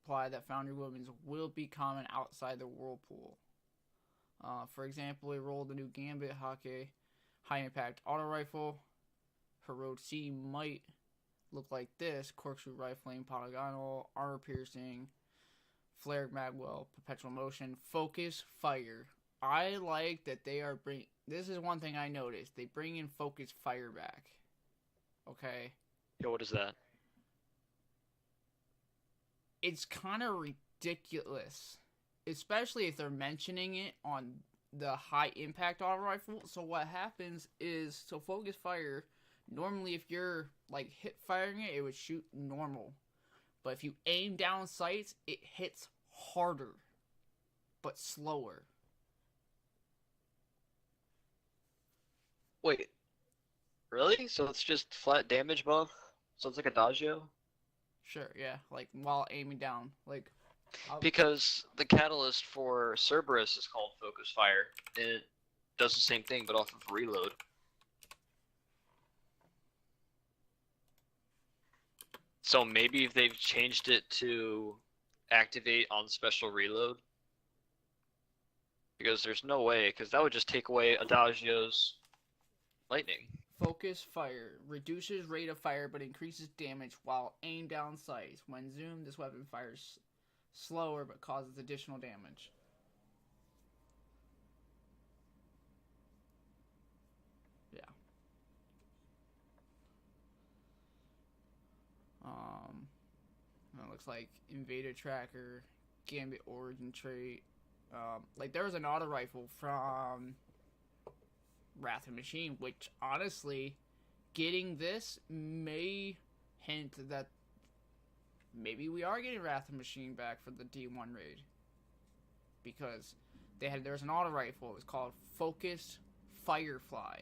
imply that Foundry weapons will be common outside the Whirlpool. For example, we rolled the new Gambit Hake high impact auto rifle. Her Road C might look like this: corkscrew rifling, polygonal, armor piercing, flare magwell, perpetual motion, focus fire. I like that they are this is one thing I noticed. They bring in focus fire back. Okay. Yo, what is that? It's kind of ridiculous, especially if they're mentioning it on the high impact auto rifle. So what happens is, focus fire, normally if you're like hip firing it, it would shoot normal. But if you aim down sights, it hits harder, but slower. Wait, really? So it's just flat damage buff? So it's like Adagio? Sure, yeah, like while aiming down, like. Because the catalyst for Cerberus is called Focus Fire, and it does the same thing, but off of reload. So maybe if they've changed it to activate on special reload, because there's no way, because that would just take away Adagio's lightning. Focus fire reduces rate of fire but increases damage while aimed down sights. When zoomed, this weapon fires slower but causes additional damage. Yeah. It looks like Invader Tracker, Gambit Origin trait. Like there was an auto rifle from Wrath of Machine, which honestly, getting this may hint that maybe we are getting Wrath of Machine back for the D1 raid, because there's an auto rifle. It was called Focus Firefly.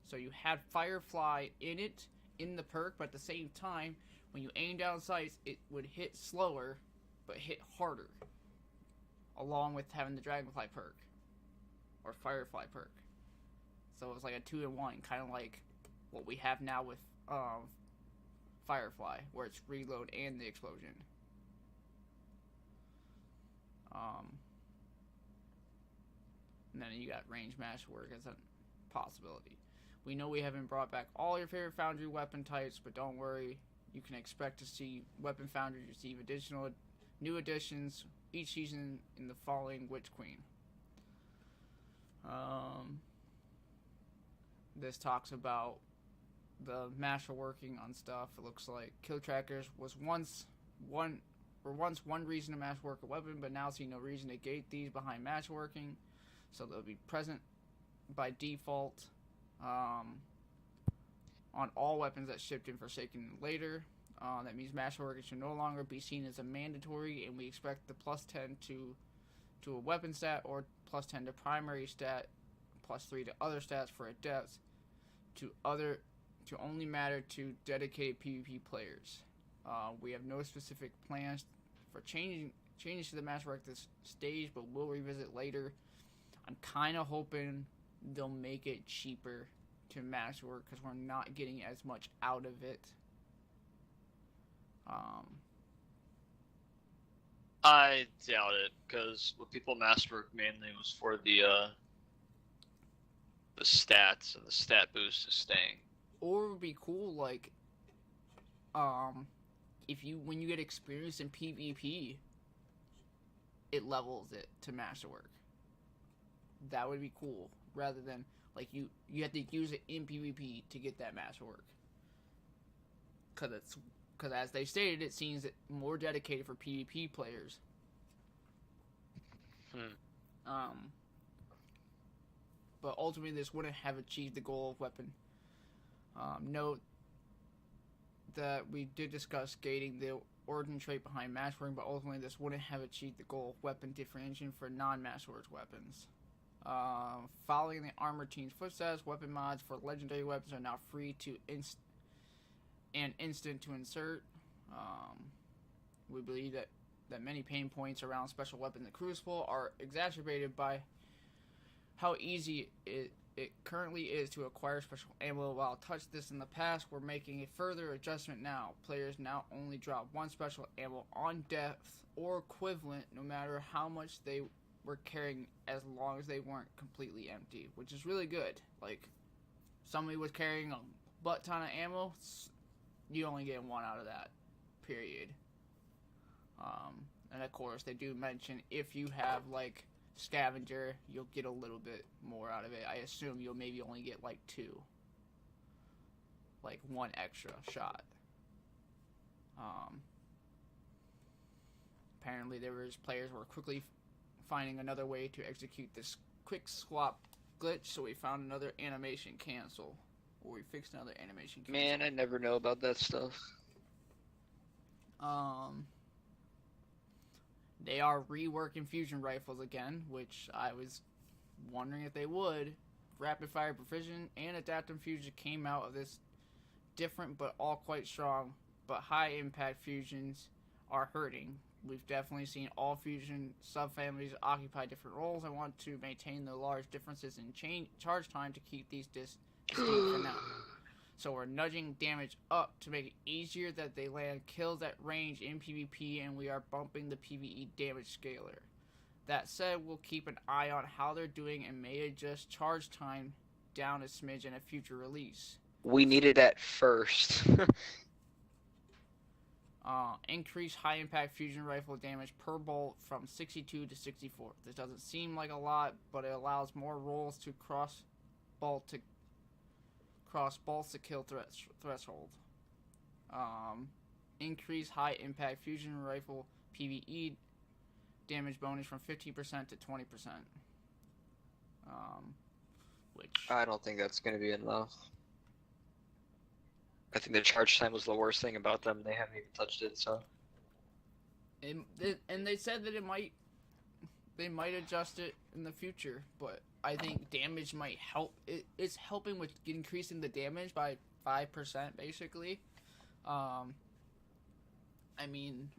So you had Firefly in it in the perk, but at the same time, when you aim down sights, it would hit slower, but hit harder, along with having the Dragonfly perk or Firefly perk. So it was like a 2-in-1, kind of like what we have now with Firefly, where it's reload and the explosion. And then you got range masterwork as a possibility. We know we haven't brought back all your favorite Foundry weapon types, but don't worry. You can expect to see Weapon Foundry receive additional new additions each season in the following Witch Queen. This talks about the master working on stuff. It looks like kill trackers was once one reason to master work a weapon, but now see no reason to gate these behind master working, so they'll be present by default on all weapons that shipped in Forsaken later. That means master working should no longer be seen as a mandatory, and we expect the plus 10 to a weapon stat or plus 10 to primary stat, plus 3 to other stats for adepts to only matter to dedicated PvP players. We have no specific plans for changes to the masterwork this stage, but we'll revisit later. I'm kind of hoping they'll make it cheaper to masterwork because we're not getting as much out of it. I doubt it, because what people masterwork mainly was for the stats and the stat boost is staying. Or it would be cool, like, when you get experience in PvP, it levels it to masterwork. That would be cool, rather than like you have to use it in PvP to get that masterwork. Because as they stated, it seems more dedicated for PvP players. But ultimately, this wouldn't have achieved the goal of weapon. Note that we did discuss gating the origin trait behind masterwork, but ultimately this wouldn't have achieved the goal of weapon differentiation for non-masterwork weapons. Following the Armor Team's footsteps, weapon mods for legendary weapons are now free to instant to insert. We believe that many pain points around special weapons in Crucible are exacerbated by how easy it currently is to acquire special ammo. While touched this in the past, we're making a further adjustment now. Players now only drop one special ammo on depth or equivalent, no matter how much they were carrying, as long as they weren't completely empty, which is really good. Like, somebody was carrying a butt ton of ammo, you only get one out of that, period. And of course, they do mention if you have, like, Scavenger, you'll get a little bit more out of it. I assume you'll maybe only get, like, 2. Like, 1 extra shot. Apparently, players were quickly finding another way to execute this quick swap glitch, so we found another animation cancel. Or we fixed another animation cancel. Man, I never know about that stuff. They are reworking fusion rifles again, which I was wondering if they would. Rapid fire precision and adaptive fusion came out of this different but all quite strong, but high impact fusions are hurting. We've definitely seen all fusion subfamilies occupy different roles. I want to maintain the large differences in charge time to keep these distinct for now. So we're nudging damage up to make it easier that they land kills at range in PvP, and we are bumping the PvE damage scaler. That said, we'll keep an eye on how they're doing and may adjust charge time down a smidge in a future release. We needed that first. Increase high impact fusion rifle damage per bolt from 62 to 64. This doesn't seem like a lot, but it allows more rolls to cross bolts to kill threshold. Increase high impact fusion rifle PvE damage bonus from 15% to 20%. Which I don't think that's going to be enough. I think the charge time was the worst thing about them. They haven't even touched it, so. And they said that they might adjust it in the future, but I think damage might help. It's helping with increasing the damage by 5%, basically. I mean,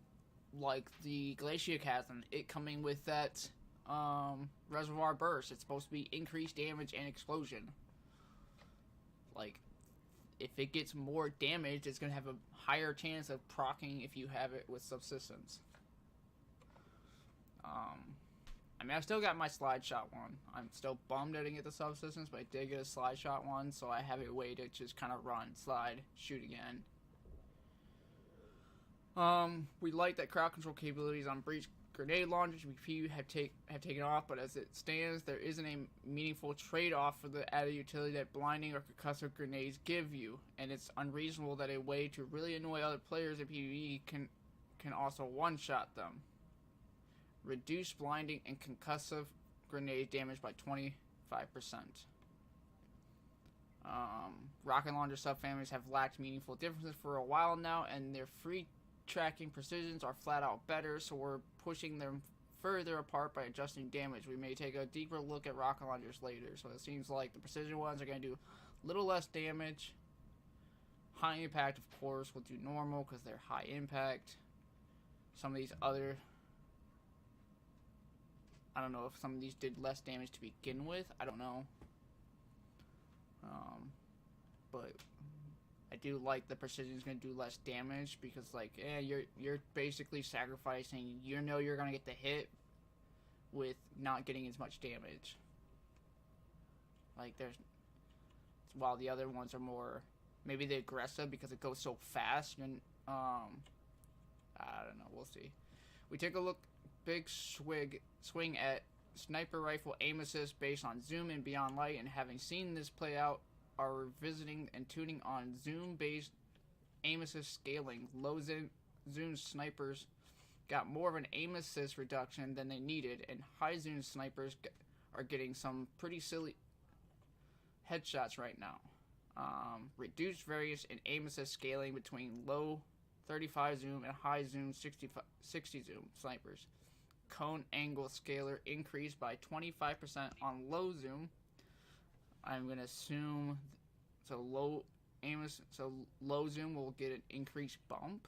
like the Glacier Chasm, it coming with that Reservoir Burst. It's supposed to be increased damage and explosion. Like, if it gets more damage, it's going to have a higher chance of proccing if you have it with subsistence. I mean, I still got my slide shot one. I'm still bummed I didn't get the subsystems, but I did get a slide shot one, so I have a way to just kind of run, slide, shoot again. We like that crowd control capabilities on breach grenade launchers have taken off, but as it stands, there isn't a meaningful trade-off for the added utility that blinding or concussive grenades give you, and it's unreasonable that a way to really annoy other players in PvE can also one-shot them. Reduce blinding and concussive grenade damage by 25%. Rocket launcher subfamilies have lacked meaningful differences for a while now, and their free tracking precisions are flat out better, so we're pushing them further apart by adjusting damage. We may take a deeper look at rocket launchers later, so it seems like the precision ones are going to do a little less damage. High impact, of course, will do normal because they're high impact. Some of these other... I don't know if some of these did less damage to begin with. I don't know. But I do like the precision is going to do less damage because, like, you're basically sacrificing. You know you're going to get the hit with not getting as much damage. Like, while the other ones are more, maybe the aggressive because it goes so fast. And I don't know. We'll see. We take a look. Big swing at sniper rifle aim assist based on zoom and beyond light, and having seen this play out, are revisiting and tuning on zoom based aim assist scaling. Low zoom snipers got more of an aim assist reduction than they needed, and high zoom snipers are getting some pretty silly headshots right now. Reduced variance in aim assist scaling between low 35 zoom and high zoom 60 zoom snipers. Cone angle scaler increased by 25% on low zoom. I'm gonna assume low zoom will get an increased bump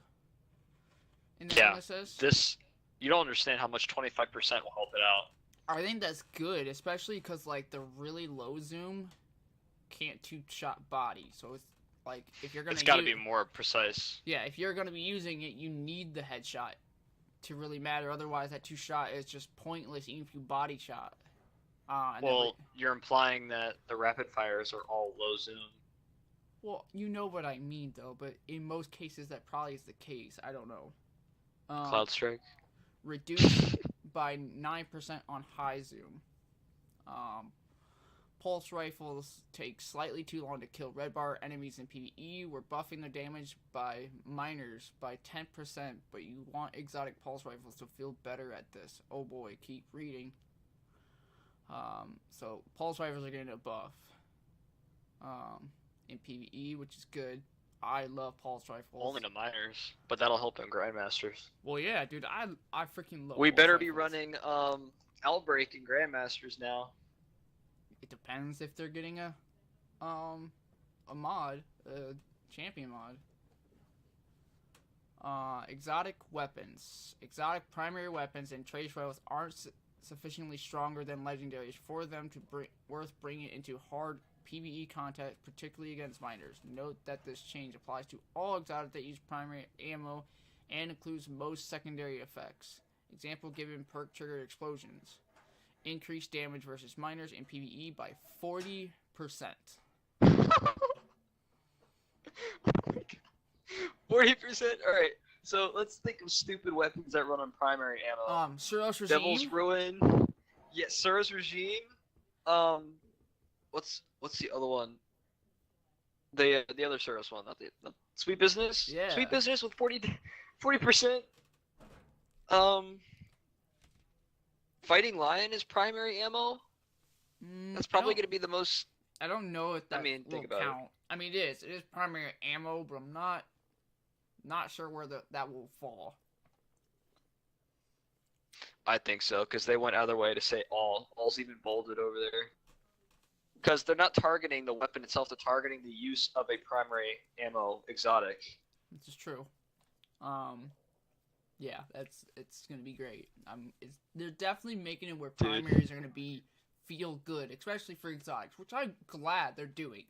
in the aim assist. This, you don't understand how much 25% will help it out. I think that's good, especially because like the really low zoom can't two-shot body, so it's like if you're gonna it's got to be more precise. Yeah, if you're gonna be using it, you need the headshot to really matter. Otherwise, that two-shot is just pointless, even if you body shot. Well, you're implying that the rapid fires are all low zoom. Well, you know what I mean, though. But in most cases, that probably is the case. I don't know. Cloud Strike. Reduced by 9% on high zoom. Pulse rifles take slightly too long to kill red bar enemies in PvE. We're buffing their damage by minors by 10%, but you want exotic pulse rifles to feel better at this. Oh boy, keep reading. So pulse rifles are getting a buff in PvE, which is good. I love pulse rifles. Only to minors, but that'll help in grandmasters. Well, yeah, dude, I freaking love. We better be running Outbreak in grandmasters now. It depends if they're getting a mod, a champion mod. Exotic weapons. Exotic primary weapons and trace rifles aren't sufficiently stronger than legendaries for them to worth bringing into hard PvE content, particularly against minors. Note that this change applies to all exotic that use primary ammo and includes most secondary effects. Example given: perk triggered explosions. Increased damage versus minors in PvE by 40%. 40%? Alright, so let's think of stupid weapons that run on primary ammo. Suros Regime? Devil's Ruin. Yeah, Suros Regime. What's the other one? The other Suros one, not the Sweet Business? Yeah. Sweet Business with 40%. Fighting Lion is primary ammo? That's probably going to be the most... I don't know if that think will about count. it. I mean, it is primary ammo, but I'm not sure where that will fall. I think so, because they went out of their way to say all. All's even bolded over there. Because they're not targeting the weapon itself, they're targeting the use of a primary ammo exotic. This is true. Yeah, it's gonna be great. They're definitely making it where primaries are gonna feel good, especially for exotics, which I'm glad they're doing.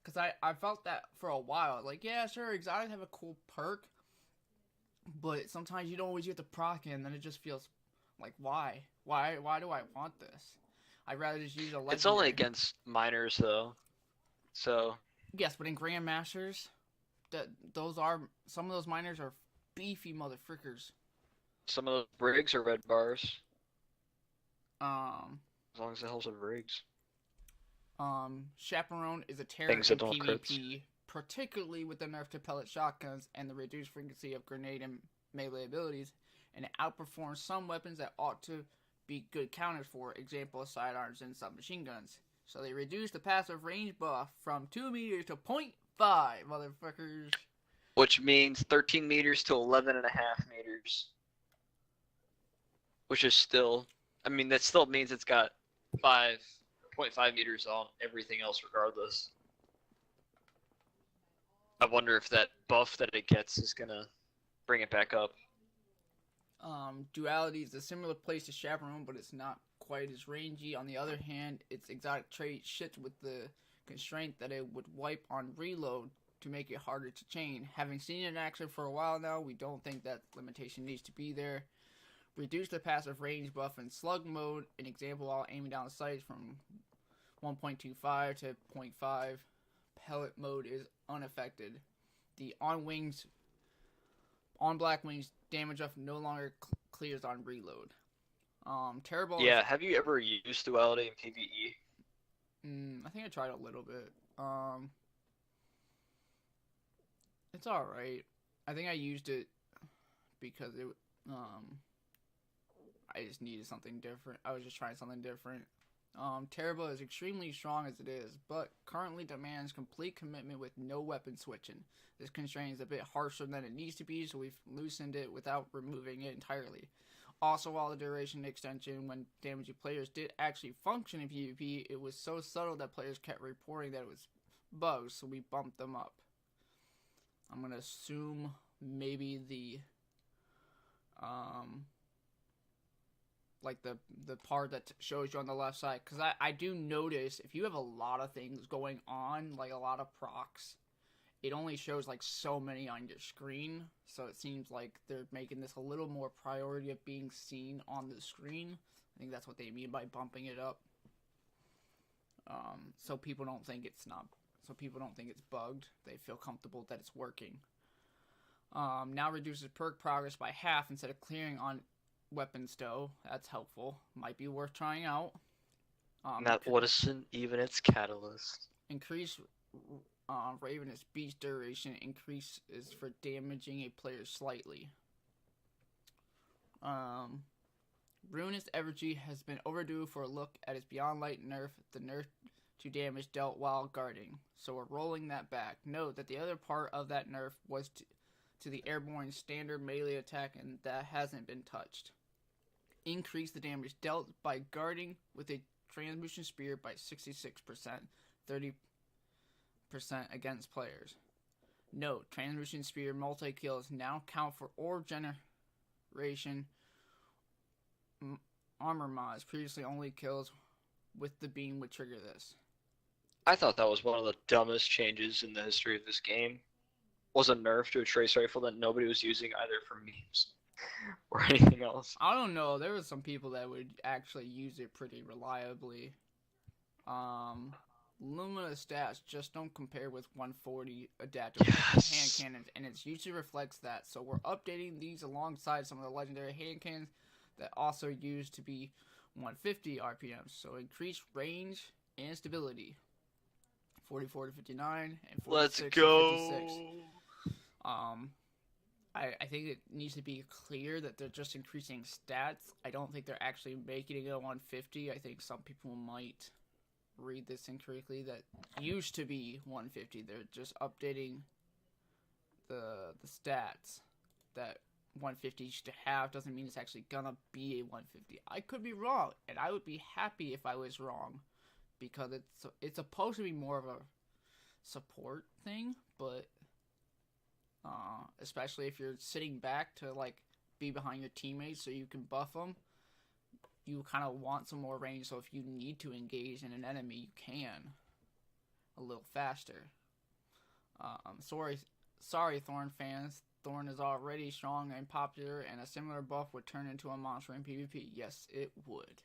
Because I felt that for a while. Like, yeah, sure, exotics have a cool perk, but sometimes you don't always get the proc in, and then it just feels Like, why? Why do I want this? I'd rather just use a legendary. It's only against minors though, so Yes, but in Grandmasters, those are some of those miners are beefy motherfuckers. some of those rigs are red bars. Um, As long as it helps with rigs. Chaperone is a terror Things that in don't PvP, crits. particularly with the nerf to pellet shotguns and the reduced frequency of grenade and melee abilities, and it outperforms some weapons that ought to be good counters for, example, sidearms and submachine guns. So they reduced the passive range buff from 2 meters to 0.5, motherfuckers. Which means 13 meters to 11.5 meters. Which is still, I mean, that still means it's got 5.5 meters on everything else regardless. I wonder if that buff that it gets is gonna bring it back up. Duality is a similar place to Chaperone, but it's not quite as rangy. On the other hand, its exotic trait shits with the constraint that it would wipe on reload to make it harder to chain. Having seen it in action for a while now, we don't think that limitation needs to be there. Reduce the passive range buff in slug mode, an example while aiming down the sights from 1.25 to 0.5. Pellet mode is unaffected. The on black wings damage buff no longer clears on reload. Terrible. Yeah, have you ever used duality in PvE? I think I tried a little bit. It's alright. I think I used it because I just needed something different. I was just trying something different. Terrible is extremely strong as it is, but currently demands complete commitment with no weapon switching. This constraint is a bit harsher than it needs to be, so we've loosened it without removing it entirely. Also, while the duration extension when damaging players did actually function in PvP, it was so subtle that players kept reporting that it was bugs, so we bumped them up. I'm gonna assume maybe the like the part that shows you on the left side, because I do notice if you have a lot of things going on, like a lot of procs, it only shows like so many on your screen, so it seems like they're making this a little more priority of being seen on the screen. I think that's what they mean by bumping it up, so people don't think it's bugged. They feel comfortable that it's working. Now reduces perk progress by half instead of clearing on weapon stow. That's helpful. Might be worth trying out. That wasn't even its catalyst. Increase Ravenous Beast duration increases for damaging a player slightly. Ruinous Evergy has been overdue for a look at its Beyond Light nerf, the nerf to damage dealt while guarding. So we're rolling that back. Note that the other part of that nerf was to the airborne standard melee attack, and that hasn't been touched. Increase the damage dealt by guarding with a transmutation spear by 66%, 30% against players. Note, transmutation spear multi-kills now count for orb generation armor mods. Previously only kills with the beam would trigger this. I thought that was one of the dumbest changes in the history of this game. Was a nerf to a trace rifle that nobody was using either for memes or anything else. I don't know. There were some people that would actually use it pretty reliably. Lumina stats just don't compare with 140 adaptive hand cannons, and it usually reflects that. So we're updating these alongside some of the legendary hand cannons that also used to be 150 RPMs. So increased range and stability. 44 to 59 and 46 to 56. I think it needs to be clear that they're just increasing stats. I don't think they're actually making it a 150. I think some people might read this incorrectly. That used to be 150. They're just updating the stats. That 150 used to have doesn't mean it's actually gonna be a 150. I could be wrong, and I would be happy if I was wrong, because it's supposed to be more of a support thing, but especially if you're sitting back to like be behind your teammates so you can buff them, you kind of want some more range, so if you need to engage in an enemy, you can a little faster. Sorry Thorn fans, Thorn is already strong and popular, and a similar buff would turn into a monster in PvP. Yes, it would.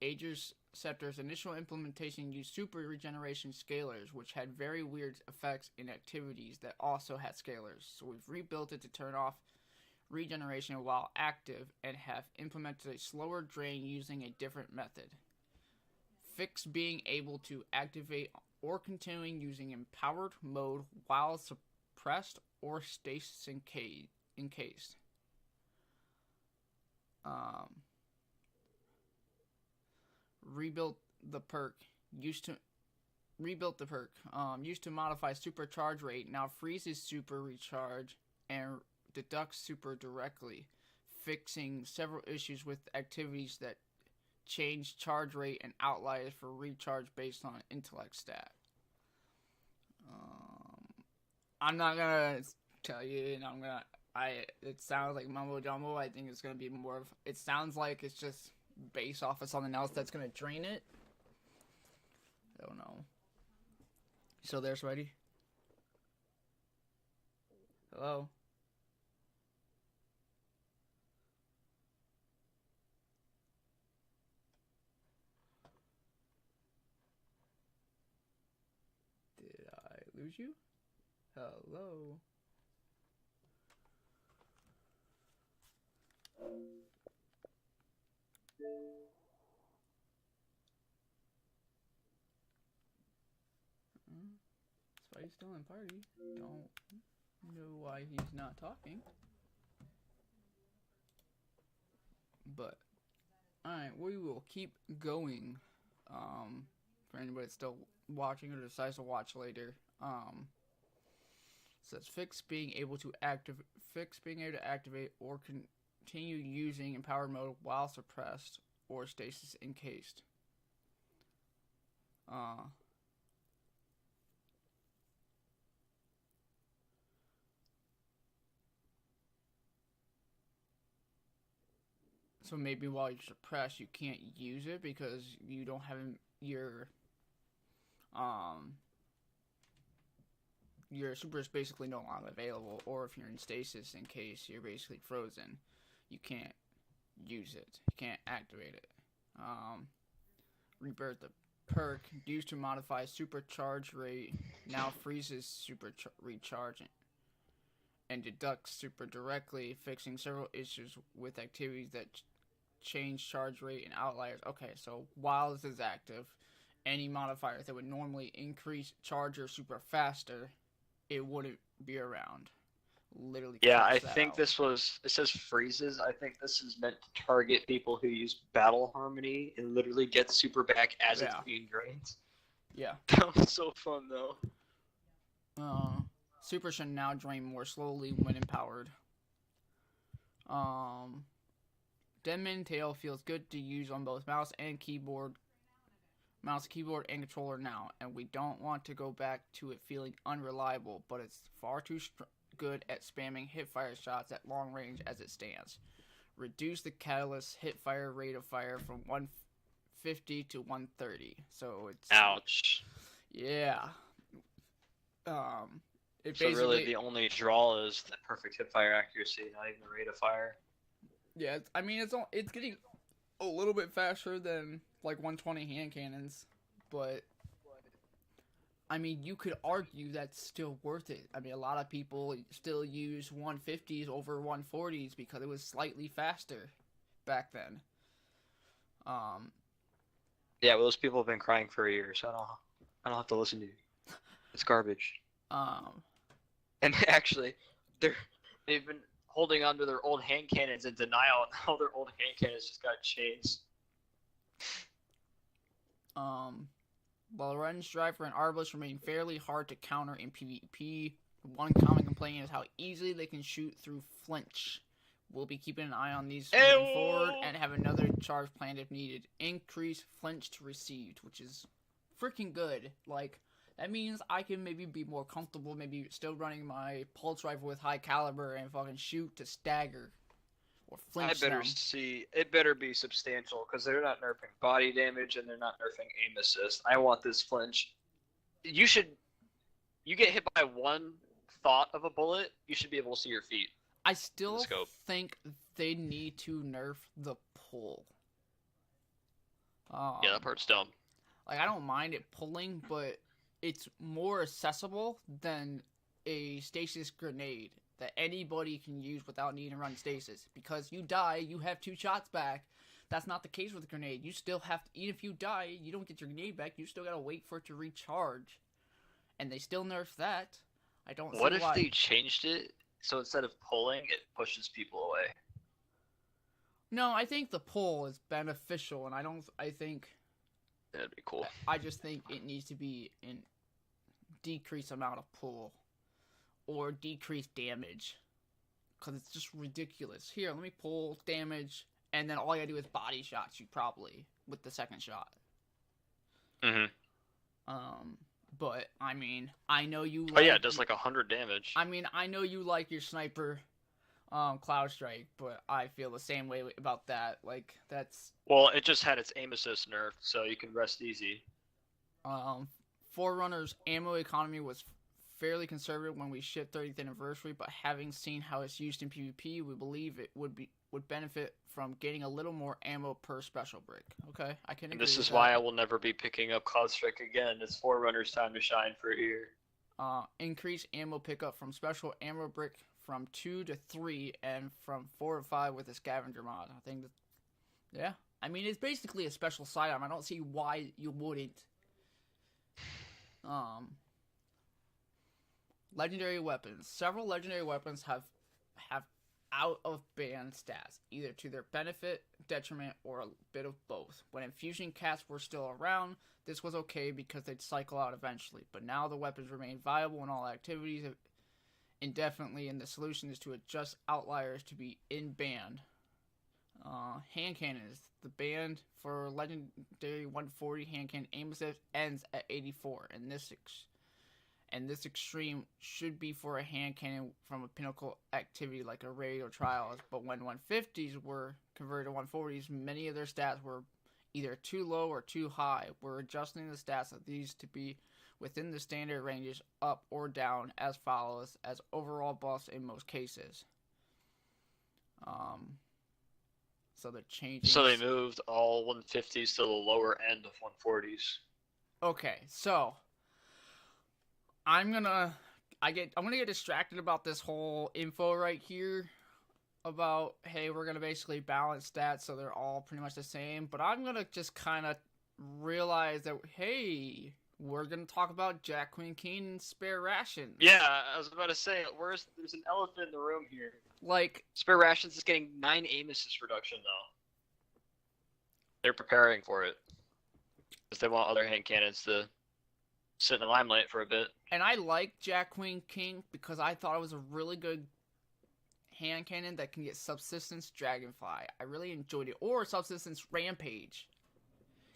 Aegis Scepter's initial implementation used super regeneration scalars, which had very weird effects in activities that also had scalars. So we've rebuilt it to turn off regeneration while active and have implemented a slower drain using a different method. Fix being able to activate or continuing using empowered mode while suppressed or stasis encased. Rebuilt the perk used to modify supercharge rate, now freezes super recharge and deducts super directly, fixing several issues with activities that change charge rate and outliers for recharge based on intellect stat. I'm not gonna tell you, and it sounds like mumbo jumbo. I think it's gonna be more of, it sounds like it's just based off of something else that's gonna drain it. I don't know. So there's ready. Hello. Did I lose you? Hello. Spidey's still in party. Don't know why he's not talking. But alright, we will keep going. For anybody that's still watching or decides to watch later. Says fix being able to activate or continue using empowered mode while suppressed or stasis encased. So maybe while you're suppressed, you can't use it because you don't have your super is basically no longer available, or if you're in stasis in case you're basically frozen, you can't use it. You can't activate it. Rebirth the perk used to modify supercharge rate now freezes super recharge and deducts super directly, fixing several issues with activities that change charge rate and outliers. Okay, so while this is active, any modifiers that would normally increase charge or super faster, it wouldn't be around. Literally. Yeah, I think this was, it says freezes. I think this is meant to target people who use battle harmony and literally get super back as it's being drained. Yeah. That was so fun though. Super should now drain more slowly when empowered. Deadman Tail feels good to use on both mouse, keyboard, and controller now, and we don't want to go back to it feeling unreliable, but it's far too good at spamming hipfire shots at long range as it stands. Reduce the catalyst hipfire rate of fire from 150 to 130. So it's... Ouch. Yeah. So really the only draw is the perfect hipfire accuracy, not even the rate of fire. Yeah, it's getting a little bit faster than like 120 hand cannons, but I mean, you could argue that's still worth it. I mean, a lot of people still use 150s over 140s because it was slightly faster back then. Yeah, well, those people have been crying for a year, so I don't have to listen to you. It's garbage. And actually, they've been holding on to their old hand cannons in denial, and all their old hand cannons just got changed. While Ren's Striker and Arbalist remain fairly hard to counter in PvP, one common complaint is how easily they can shoot through flinch. We'll be keeping an eye on these moving forward and have another charge planned if needed. Increase flinch to received, which is freaking good. Like, that means I can maybe be more comfortable, maybe still running my pulse rifle with high caliber and fucking shoot to stagger. Or flinch them. It better be substantial, because they're not nerfing body damage and they're not nerfing aim assist. I want this flinch. You should you get hit by one thought of a bullet, you should be able to see your feet I in the still scope. think they need to nerf the pull. Yeah, that part's dumb. Like, I don't mind it pulling, but it's more accessible than a stasis grenade that anybody can use without needing to run stasis. Because you die, you have 2 shots back. That's not the case with a grenade. You still have to, even if you die, you don't get your grenade back. You still gotta wait for it to recharge. And they still nerf that. I don't see What if why. they changed it so instead of pulling, it pushes people away? No, I think the pull is beneficial, and I think That'd be cool. I just think it needs to be in decreased amount of pull or decreased damage, because it's just ridiculous. Here, let me pull damage, and then all you gotta do is body shots you probably with the second shot. But I mean, I know you. Oh yeah, it does like 100 damage. I mean, I know you like your sniper, Cloud Strike, but I feel the same way about that. Like, that's. Well, it just had its aim assist nerfed, so you can rest easy. Forerunner's ammo economy was fairly conservative when we shipped 30th anniversary, but having seen how it's used in PvP, we believe it would benefit from getting a little more ammo per special brick. Okay, I can agree. And this with is that. why I will never be picking up Cloud Strike again. It's Forerunner's time to shine for here. Increase ammo pickup from special ammo brick from 2 to 3 and from 4 to 5 with a scavenger mod. I think that, yeah. I mean, it's basically a special sidearm. I don't see why you wouldn't. Legendary weapons. Several legendary weapons have out of band stats, either to their benefit, detriment, or a bit of both. When infusion cats were still around, this was okay because they'd cycle out eventually, but now the weapons remain viable in all activities indefinitely, and the solution is to adjust outliers to be in band. Hand cannons. The band for legendary 140 hand cannon aim assist ends at 84, and this extreme should be for a hand cannon from a pinnacle activity like a raid or trials, but when 150s were converted to 140s, many of their stats were either too low or too high. We're adjusting the stats of these to be within the standard ranges up or down as follows, as overall buffs in most cases. So they're changing. So they moved all 150s to the lower end of 140s. Okay, so I'm gonna get distracted about this whole info right here about, hey, we're gonna basically balance stats so they're all pretty much the same, but I'm gonna just kind of realize that, hey, we're gonna talk about Jack Queen King and spare rations. Yeah, I was about to say, there's an elephant in the room here. Like, spare rations is getting 9 aim assist reduction though. They're preparing for it because they want other hand cannons to sit in the limelight for a bit. And I like Jack Queen King because I thought it was a really good hand cannon that can get Subsistence Dragonfly. I really enjoyed it. Or Subsistence Rampage.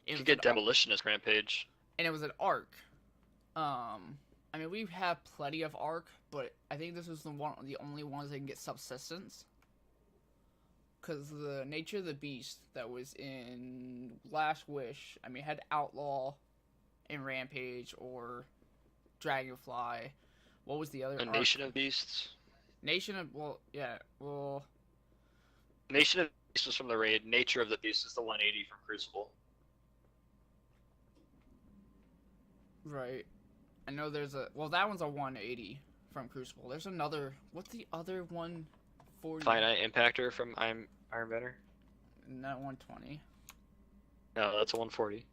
You can get Demolitionist Rampage. And it was an arc. I mean, we have plenty of arc, but I think this was the only ones that can get Subsistence. Because the nature of the beast that was in Last Wish, I mean, it had Outlaw in Rampage or Dragonfly. What was the other arc? Nation of Beasts. Nation of, well, yeah, well... Nation of Beasts was from the raid. Nature of the Beast is the 180 from Crucible. Right. I know there's a... Well, that one's a 180 from Crucible. There's another... What's the other 140? Finite Impactor from Iron Banner? Not 120. No, that's a 140.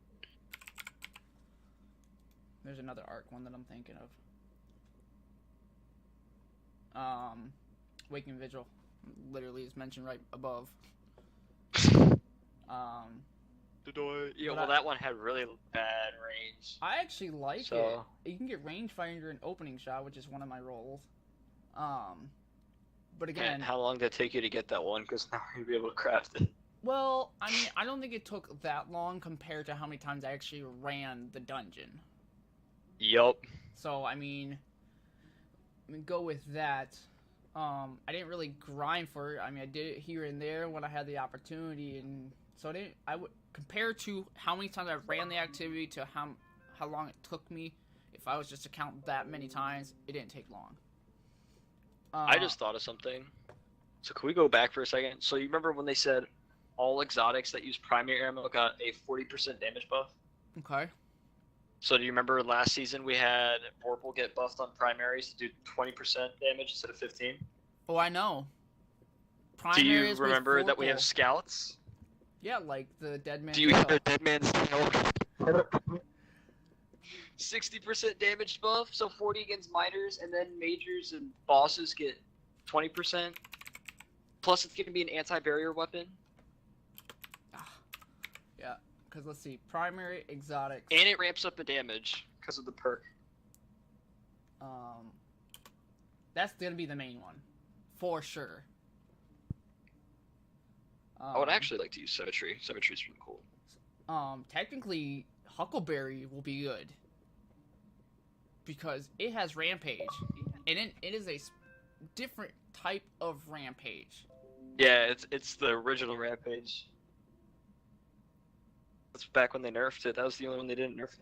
There's another arc one that I'm thinking of. Waking Vigil. Literally is mentioned right above. Yeah, well, that one had really bad range. I actually like it. You can get rangefinder and opening shot, which is one of my roles. But again... Man, how long did it take you to get that one? Because now you'll be able to craft it. Well, I mean, I don't think it took that long compared to how many times I actually ran the dungeon. Yup. So, I mean, go with that. I didn't really grind for it. I mean, I did it here and there when I had the opportunity, and so I would compare to how many times I ran the activity to how long it took me. It if I was just to count that many times, it didn't take long. I just thought of something. So can we go back for a second? So you remember when they said all exotics that use primary ammo got a 40% damage buff? Okay. So do you remember last season we had Vorpal get buffed on primaries to do 20% damage instead of 15? Oh, I know. Do you Primaries remember with that we have Vorpal. scouts? Yeah, like the dead man's Do you have tail. a dead man's tail? 60% damage buff, so 40 against minors, and then majors and bosses get 20%. Plus, it's going to be an anti-barrier weapon. Yeah, because let's see, primary exotics. And it ramps up the damage because of the perk. That's gonna be the main one, for sure. I would actually like to use Symmetry. Symmetry's really cool. Technically, Huckleberry will be good because it has Rampage, and it is a different type of Rampage. Yeah, it's the original Rampage. That's back when they nerfed it. That was the only one they didn't nerf it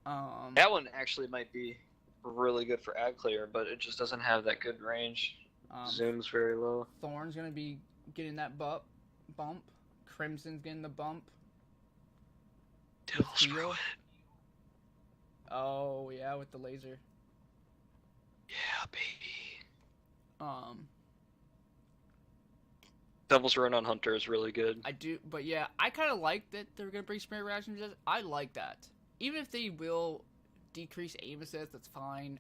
on. That one actually might be really good for ad clear, but it just doesn't have that good range. Zoom's very low. Thorn's gonna be getting that bump. Crimson's getting the bump. Devil screw it. Oh yeah, with the laser. Yeah, baby. Devil's Run on Hunter is really good. I do, but yeah, I kind of like that they're gonna bring Spirit Reaction. I like that. Even if they will decrease aim assist, that's fine.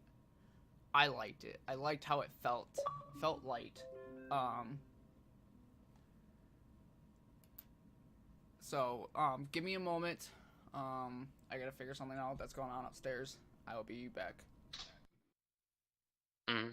I liked it. I liked how it felt. Felt light. So, give me a moment. I gotta figure something out that's going on upstairs. I will be back. Mm-hmm.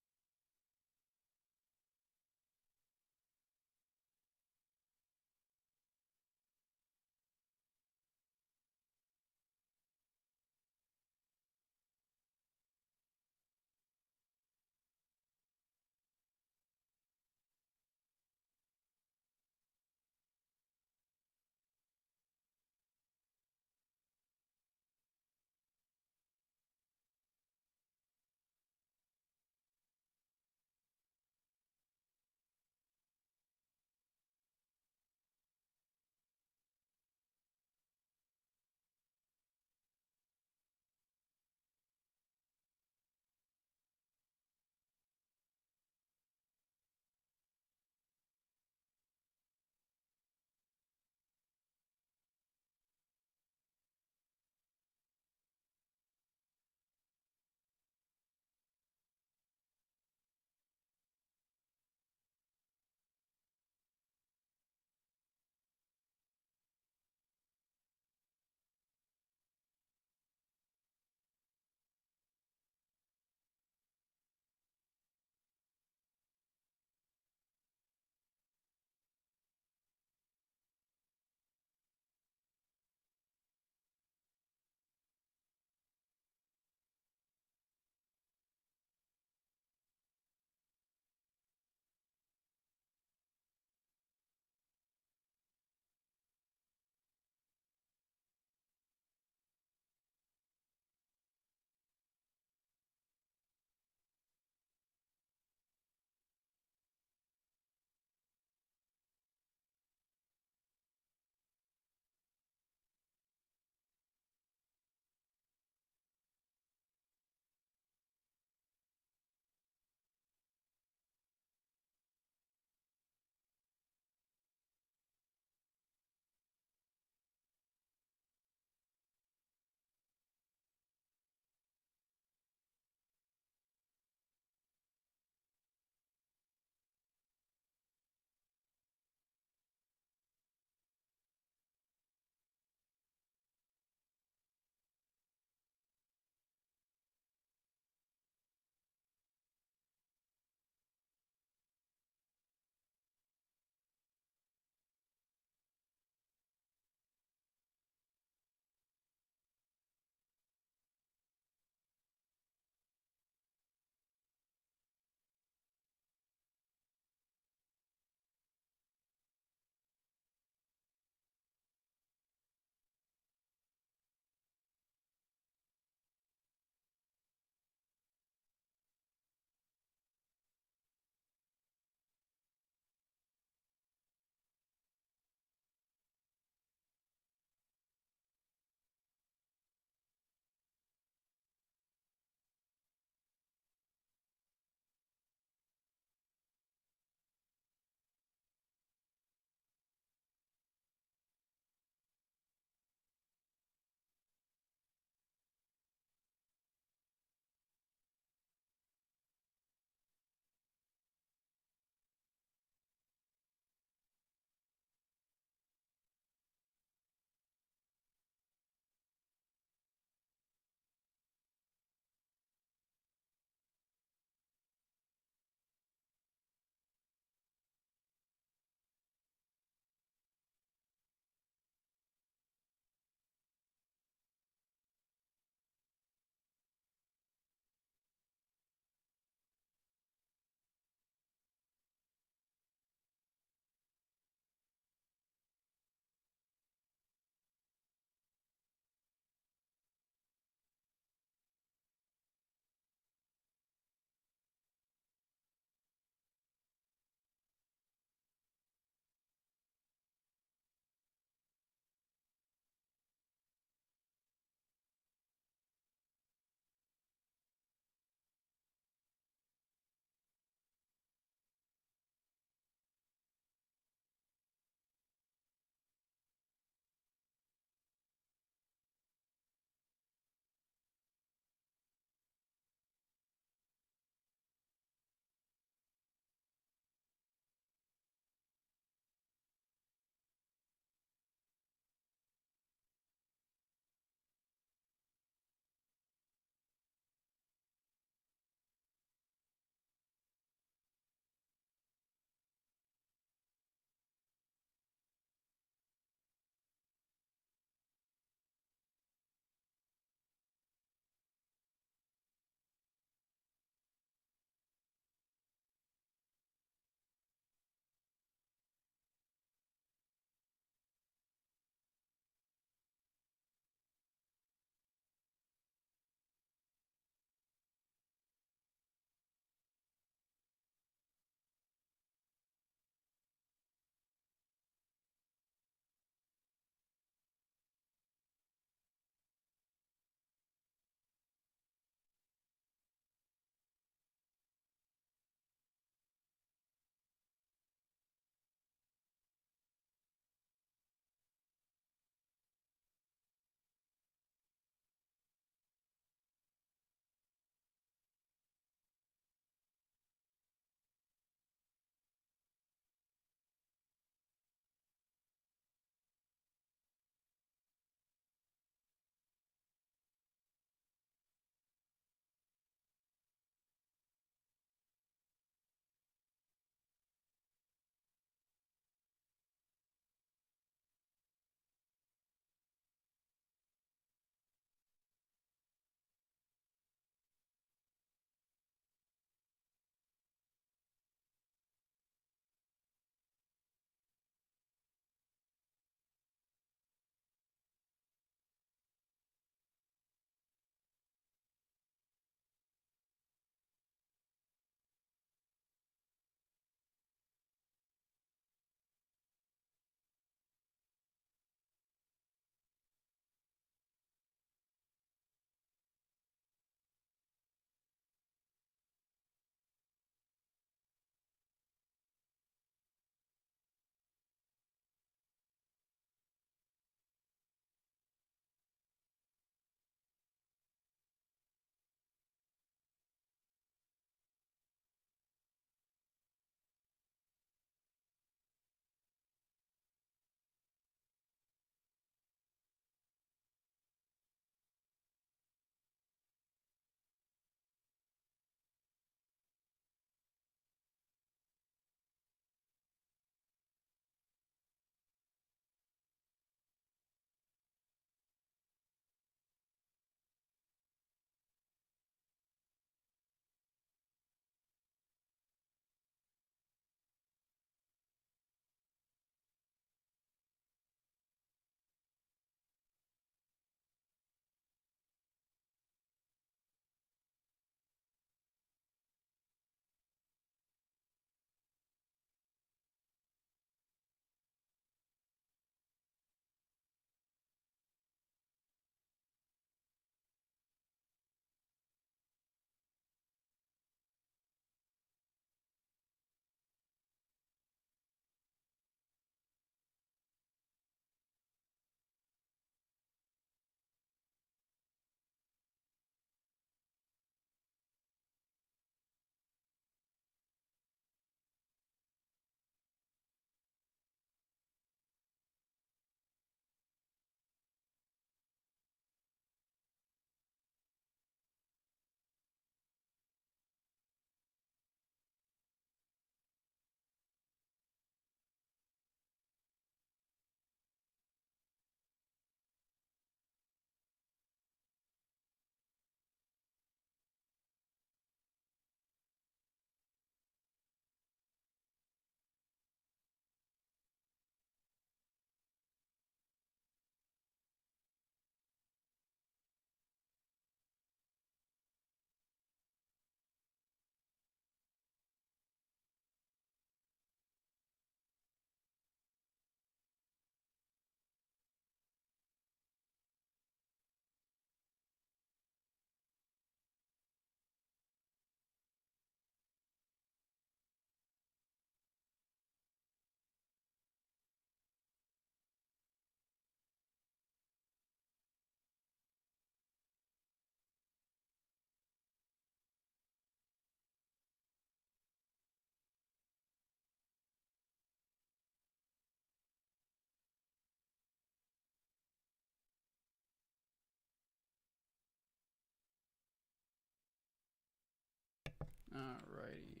Alrighty.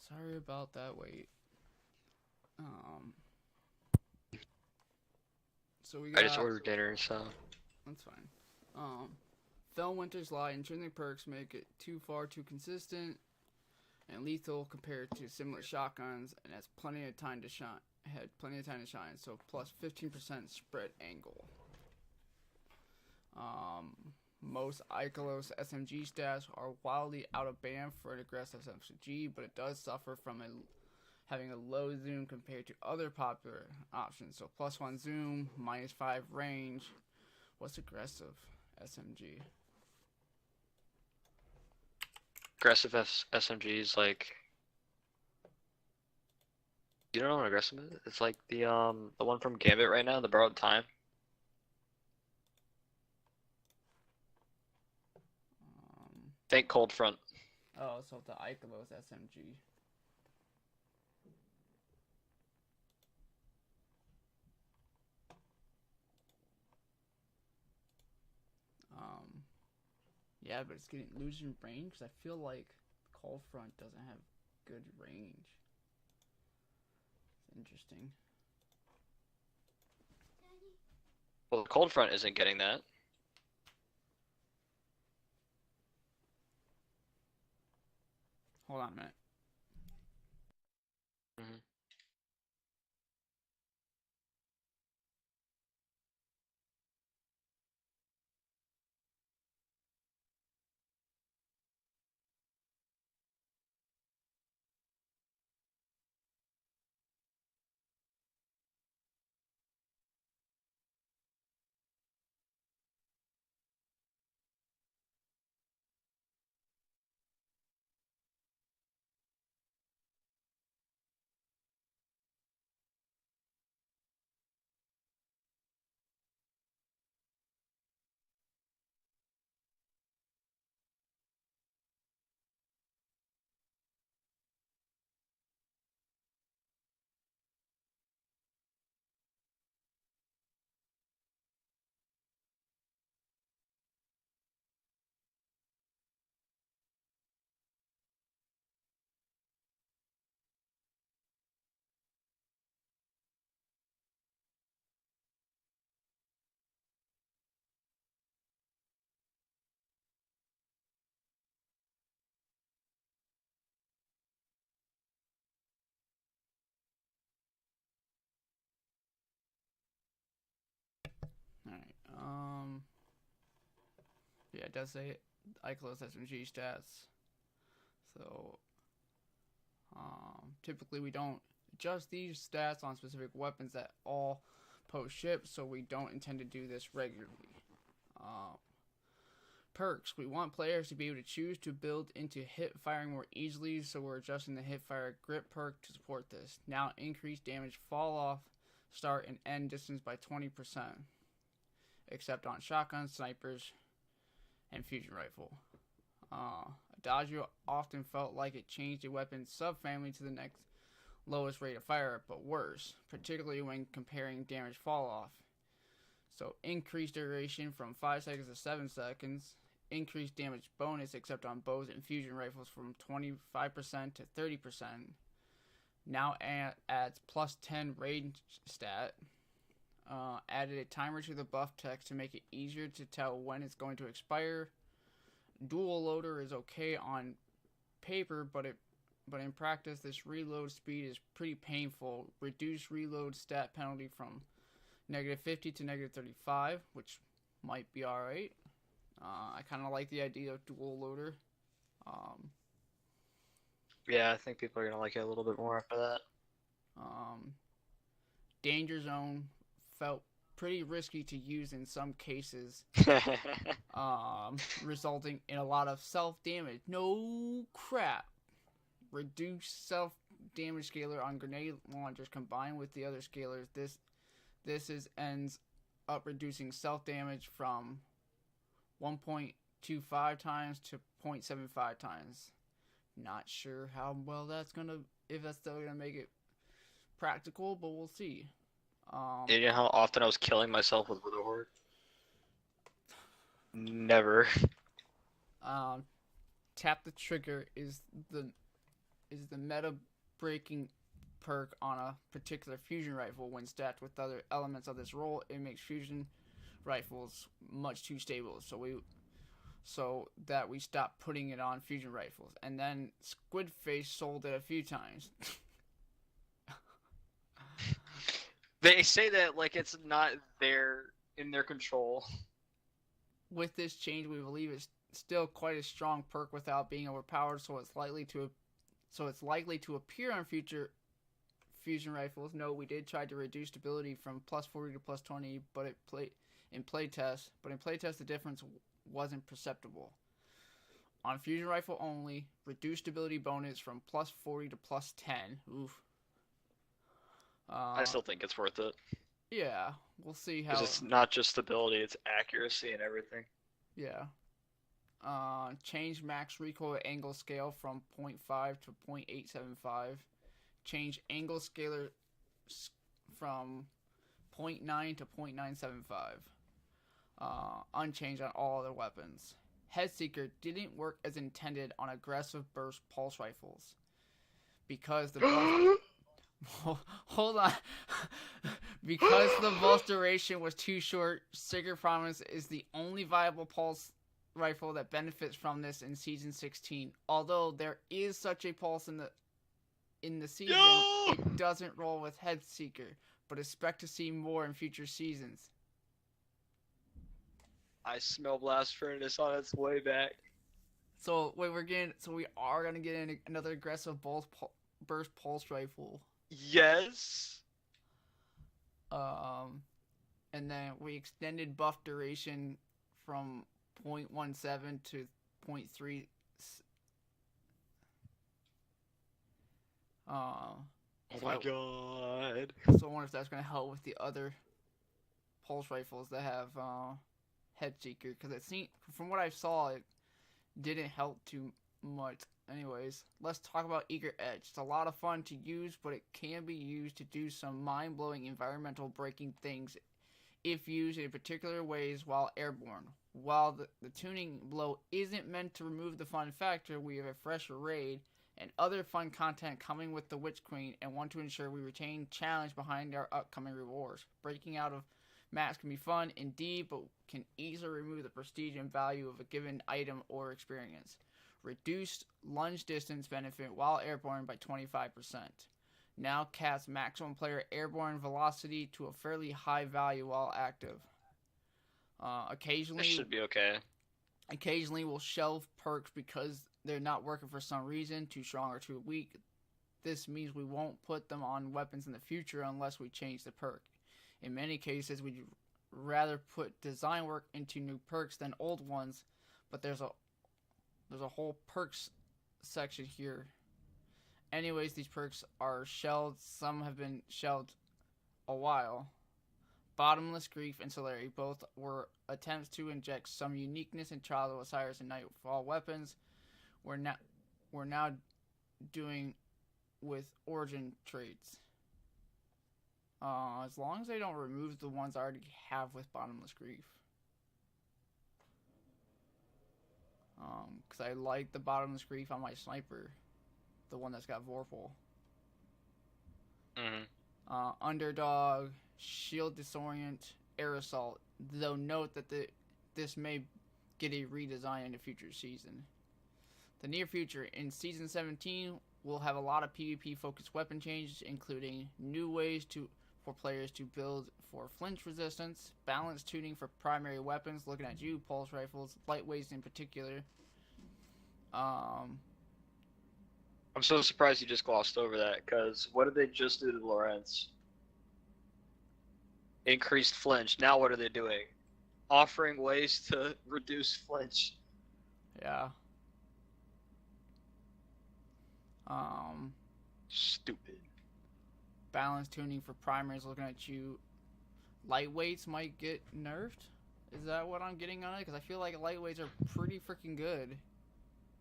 Sorry about that wait. So we I just got. ordered dinner, so. That's fine. Fellwinter's Lie intrinsic perks make it too far too consistent and lethal compared to similar shotguns, and has plenty of time to shine. Had plenty of time to shine, so plus 15% spread angle. Most Ikelos SMG stats are wildly out of band for an aggressive SMG, but it does suffer from having a low zoom compared to other popular options. So +1 zoom, -5 range. What's aggressive SMG? Aggressive SMGs, like. You don't know what aggressive is? It's like the one from Gambit right now, the Borrowed Time. Think Cold Front. Oh, so the Ikelos SMG. Yeah, but it's getting losing range. I feel like Cold Front doesn't have good range. It's interesting. Well, Cold Front isn't getting that. Hold on a minute. Mm-hmm. Alright. Yeah, it does say Ikelos SMG stats. So, typically we don't adjust these stats on specific weapons at all post-ship, so we don't intend to do this regularly. Perks. We want players to be able to choose to build into hip firing more easily, so we're adjusting the hip fire grip perk to support this. Now increase damage fall off, start and end distance by 20%, except on shotguns, snipers, and fusion rifle. Adagio often felt like it changed a weapon's subfamily to the next lowest rate of fire, but worse, particularly when comparing damage fall off. So increased duration from 5 seconds to 7 seconds, increased damage bonus except on bows and fusion rifles from 25% to 30%. Now adds plus 10 range stat. Added a timer to the buff text to make it easier to tell when it's going to expire. Dual loader is okay on paper, but in practice this reload speed is pretty painful. Reduced reload stat penalty from -50 to -35, which might be alright. I kind of like the idea of dual loader. Yeah, I think people are gonna like it a little bit more after that. Danger zone felt pretty risky to use in some cases, resulting in a lot of self-damage. No crap. Reduced self-damage scalar on grenade launchers combined with the other scalars. This ends up reducing self-damage from 1.25 times to 0.75 times. Not sure how well if that's still gonna make it practical, but we'll see. You know how often I was killing myself with Wither Horde? Never. Tap the Trigger is the meta breaking perk on a particular fusion rifle. When stacked with other elements of this role, it makes fusion rifles much too stable. So that we stopped putting it on fusion rifles. And then Squidface sold it a few times. They say that like it's not in their control. With this change, we believe it's still quite a strong perk without being overpowered, so it's likely to appear on future fusion rifles. No, we did try to reduce stability from plus 40 to plus 20, but in playtest the difference wasn't perceptible. On fusion rifle only, reduced stability bonus from plus 40 to plus 10. Oof. I still think it's worth it. Yeah, we'll see how. Because it's not just stability, it's accuracy and everything. Yeah. Change max recoil angle scale from 0.5 to 0.875. Change angle scalar from 0.9 to 0.975. Unchanged on all other weapons. Headseeker didn't work as intended on aggressive burst pulse rifles because the hold on. Because the pulse duration was too short, Seeker Promise is the only viable pulse rifle that benefits from this in Season 16. Although there is such a pulse in the season, it doesn't roll with Headseeker, but expect to see more in future seasons. I smell Blast Furnace on its way back. So wait, we are gonna get another aggressive burst pulse rifle. Yes. And then we extended buff duration from 0.17 to 0.3. Oh my god. So I wonder if that's gonna help with the other pulse rifles that have Headseeker, because it seemed, from what I saw, it didn't help too much. Anyways, let's talk about Eager Edge. It's a lot of fun to use, but it can be used to do some mind-blowing environmental breaking things if used in particular ways while airborne. While the tuning blow isn't meant to remove the fun factor, we have a fresh raid and other fun content coming with the Witch Queen and want to ensure we retain challenge behind our upcoming rewards. Breaking out of maps can be fun indeed, but can easily remove the prestige and value of a given item or experience. Reduced lunge distance benefit while airborne by 25%. Now casts maximum player airborne velocity to a fairly high value while active. Occasionally, this should be okay. Occasionally we'll shelve perks because they're not working for some reason, too strong or too weak. This means we won't put them on weapons in the future unless we change the perk. In many cases, we'd rather put design work into new perks than old ones, but there's a whole perks section here. Anyways, these perks are shelved. Some have been shelved a while. Bottomless Grief and Celerity both were attempts to inject some uniqueness in Trials of Osiris and Nightfall weapons. We're now doing with origin traits. As long as they don't remove the ones I already have with Bottomless Grief. Because I like the Bottomless Grief on my sniper. The one that's got Vorpal. Underdog, Shield Disorient, Air Assault. Though note that this may get a redesign in the future season. The near future, in Season 17, we'll have a lot of PvP-focused weapon changes, including new ways for players to build for flinch resistance, balanced tuning for primary weapons, looking at you, pulse rifles, lightweights in particular. I'm so surprised you just glossed over that, because what did they just do to Lawrence? Increased flinch. Now what are they doing? Offering ways to reduce flinch. Yeah. Stupid. Balance tuning for primaries, looking at you. Lightweights might get nerfed. Is that what I'm getting on it? Because I feel like lightweights are pretty freaking good.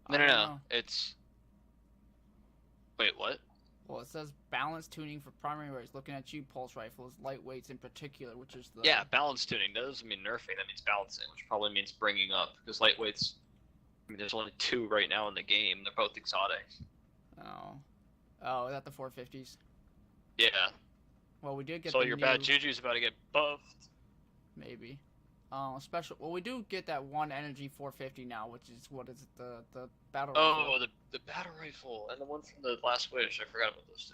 No. It's... Wait, what? Well, it says balance tuning for primary ways, looking at you, pulse rifles, lightweights in particular, which is the... Yeah, balance tuning. That doesn't mean nerfing, that means balancing, which probably means bringing up, because lightweights I mean, there's only 2 right now in the game. They're both exotic. Oh, is that the 450s? Yeah. Well, we did get So the your new... bad juju's about to get buffed. Maybe. Special. Well, we do get that 1 energy 450 now, which is what is it, the battle rifle. Oh, the battle rifle and the one from the Last Wish. I forgot about those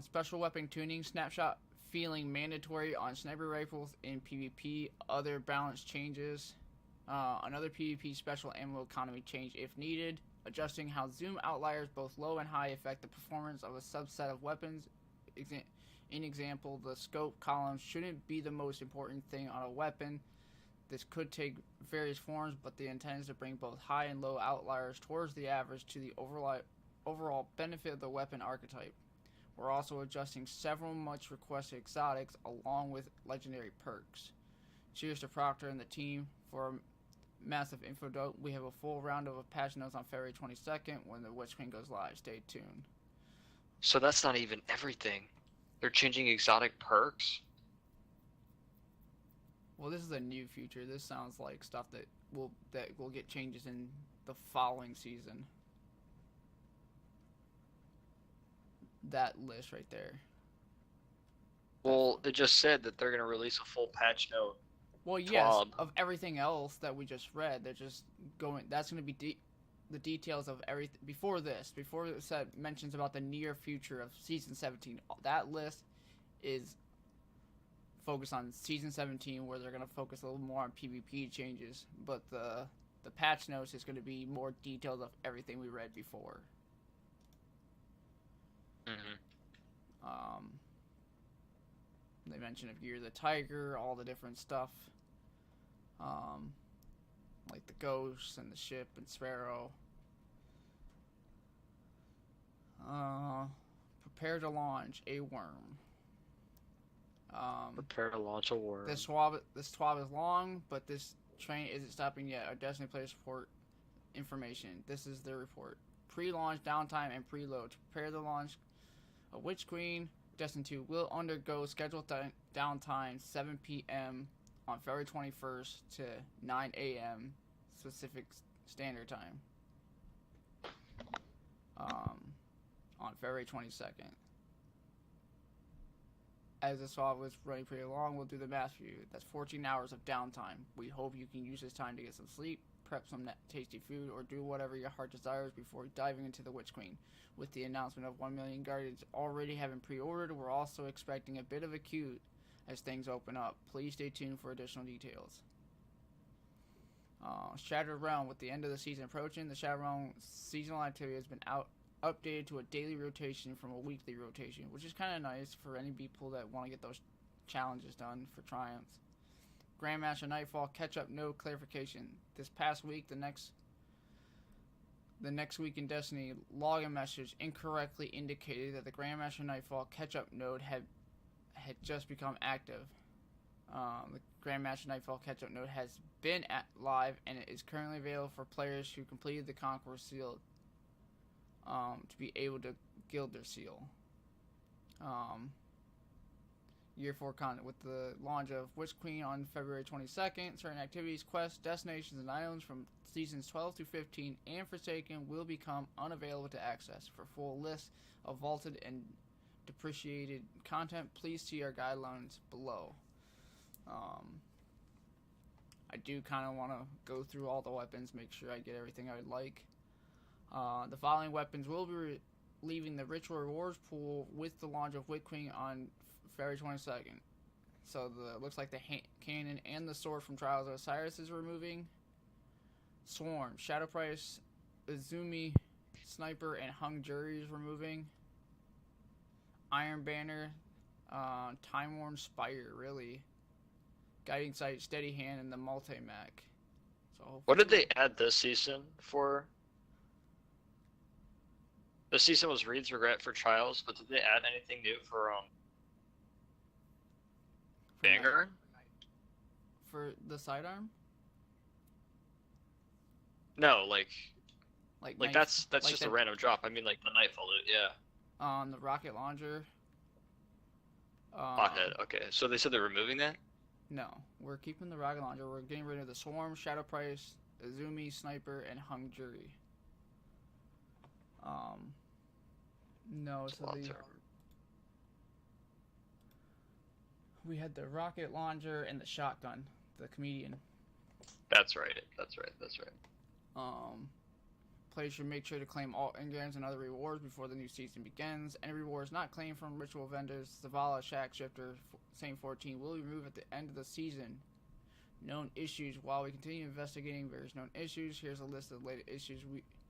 2. Special weapon tuning snapshot feeling mandatory on sniper rifles in PvP. Other balance changes. Another PvP special ammo economy change if needed. Adjusting how zoom outliers both low and high affect the performance of a subset of weapons. In example, the scope column shouldn't be the most important thing on a weapon. This could take various forms, but the intent is to bring both high and low outliers towards the average to the overall benefit of the weapon archetype. We're also adjusting several much requested exotics along with legendary perks. Cheers to Proctor and the team for a massive info dump. We have a full round of patch notes on February 22nd when the Witch Queen goes live. Stay tuned. So that's not even everything. They're changing exotic perks? Well, this is a new feature. This sounds like stuff that will get changes in the following season. That list right there. Well, it just said that they're going to release a full patch note. Well, yes, TWAB. of everything else that we just read, they're just going. That's going to be the details of everything before it said mentions about the near future of season 17. That list is focused on season 17, where they're going to focus a little more on PvP changes, but the patch notes is going to be more details of everything we read before. They mentioned of Gear the Tiger, all the different stuff, like the ghosts and the ship and Sparrow. Prepare to launch a worm. Prepare to launch a worm. This TWAB is long, but this train isn't stopping yet. Our Destiny players report information. This is their report. Pre-launch downtime and preload. To prepare the launch, a Witch Queen Destiny 2 will undergo scheduled downtime 7 p.m. on February 21st to 9 a.m. specific standard time. On February 22nd. As this swap was running pretty long, we'll do the math for you. That's 14 hours of downtime. We hope you can use this time to get some sleep, prep some tasty food, or do whatever your heart desires before diving into the Witch Queen. With the announcement of 1 million Guardians already having pre-ordered, we're also expecting a bit of a queue as things open up. Please stay tuned for additional details. Shattered Realm. With the end of the season approaching, the Shattered Realm seasonal activity has been updated to a daily rotation from a weekly rotation, which is kind of nice for any people that want to get those challenges done for triumphs. Grandmaster Nightfall catch-up node clarification. This past week, the next week in Destiny, login message incorrectly indicated that the Grandmaster Nightfall catch-up node had just become active. The Grandmaster Nightfall catch-up node has been live, and it is currently available for players who completed the Conqueror Seal to be able to gild their seal. Year 4 content. With the launch of Witch Queen on February 22nd, certain activities, quests, destinations, and items from seasons 12 through 15 and Forsaken will become unavailable to access. For full list of vaulted and depreciated content, please see our guidelines below. I do kind of want to go through all the weapons, make sure I get everything I would like. The following weapons will be leaving the Ritual Rewards pool with the launch of Witch Queen on February 22nd. So looks like the cannon and the sword from Trials of Osiris is removing. Swarm, Shadow Price, Izumi, Sniper, and Hung Jury is removing. Iron Banner, Time Worn Spire, really. Guiding Sight, Steady Hand, and the Multi-Mac. So what did they add this season for? This season was Reed's Regret for Trials, but did they add anything new for Vanguard? For the sidearm? No, like that's like just a random drop. I mean, like the Nightfall loot, yeah. The rocket launcher. Pothead. Okay, so they said they're removing that. No, we're keeping the rocket launcher. We're getting rid of the Swarm, Shadow Price, Azumi, Sniper, and Hung Jury. No, so we had the rocket launcher and the shotgun, the comedian. That's right. Players should make sure to claim all engrams and other rewards before the new season begins. Any rewards not claimed from ritual vendors, Zavala, Shack Shifter, Same 14 will be removed at the end of the season. Known issues. While we continue investigating various known issues, here's a list of the latest issues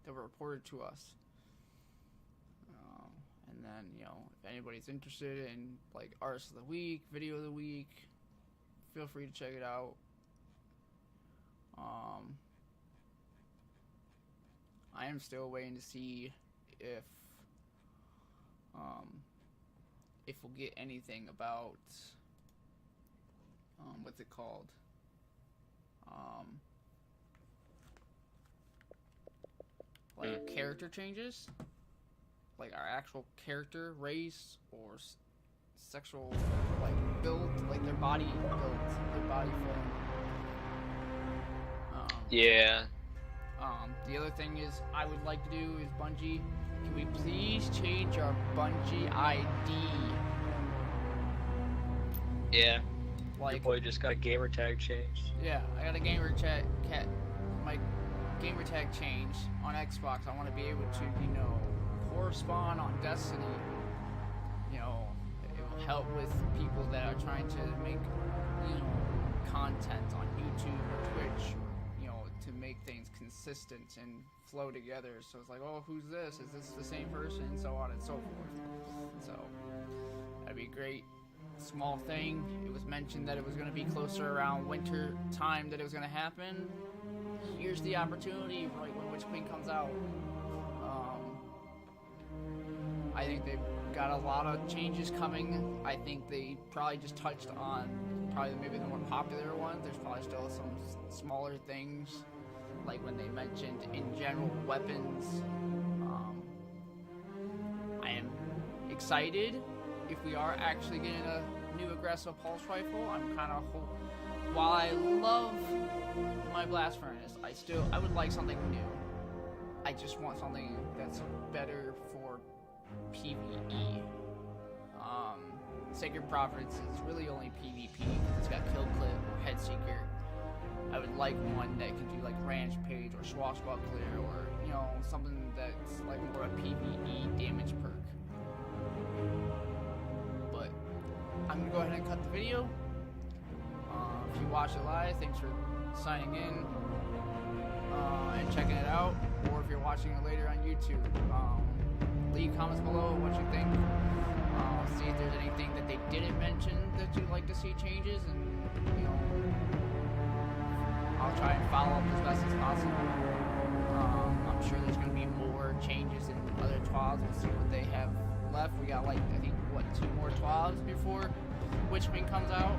that were reported to us. And then, if anybody's interested in, like, Artist of the Week, Video of the Week, feel free to check it out. I am still waiting to see if we'll get anything about, what's it called? Like, character changes? Like our actual character, race, or sexual, like, build, like their body build, their body form. Yeah. The other thing is, I would like to do is Bungie, can we please change our Bungie ID? Yeah. Like, your boy just got a gamer tag changed. Yeah, I got a my gamer tag changed on Xbox. I want to be able to, correspond on Destiny. It will help with people that are trying to make, content on YouTube or Twitch, to make things consistent and flow together. So it's like, oh, who's this? Is this the same person? And so on and so forth. So that'd be great. Small thing. It was mentioned that it was going to be closer around winter time that it was going to happen. Here's the opportunity, right when Witch Queen comes out. I think they've got a lot of changes coming. I think they probably just touched on maybe the more popular ones. There's probably still some smaller things, like when they mentioned in general weapons. I am excited if we are actually getting a new aggressive pulse rifle. I'm kind of while I love my blast furnace, I would like something new. I just want something that's better for PvE. Sacred Prophets is really only PvP because it's got Kill Clip or Head Seeker. I would like one that can do like Rampage or Swashbuckler or something that's like more a PvE damage perk. But I'm gonna go ahead and cut the video. If you watch it live, thanks for signing in and checking it out. Or if you're watching it later on YouTube, leave comments below what you think. See if there's anything that they didn't mention that you'd like to see changes, and I'll try and follow up as best as possible. I'm sure there's going to be more changes in other TWABs. We'll see what they have left. We got 2 more TWABs before Witch Queen comes out.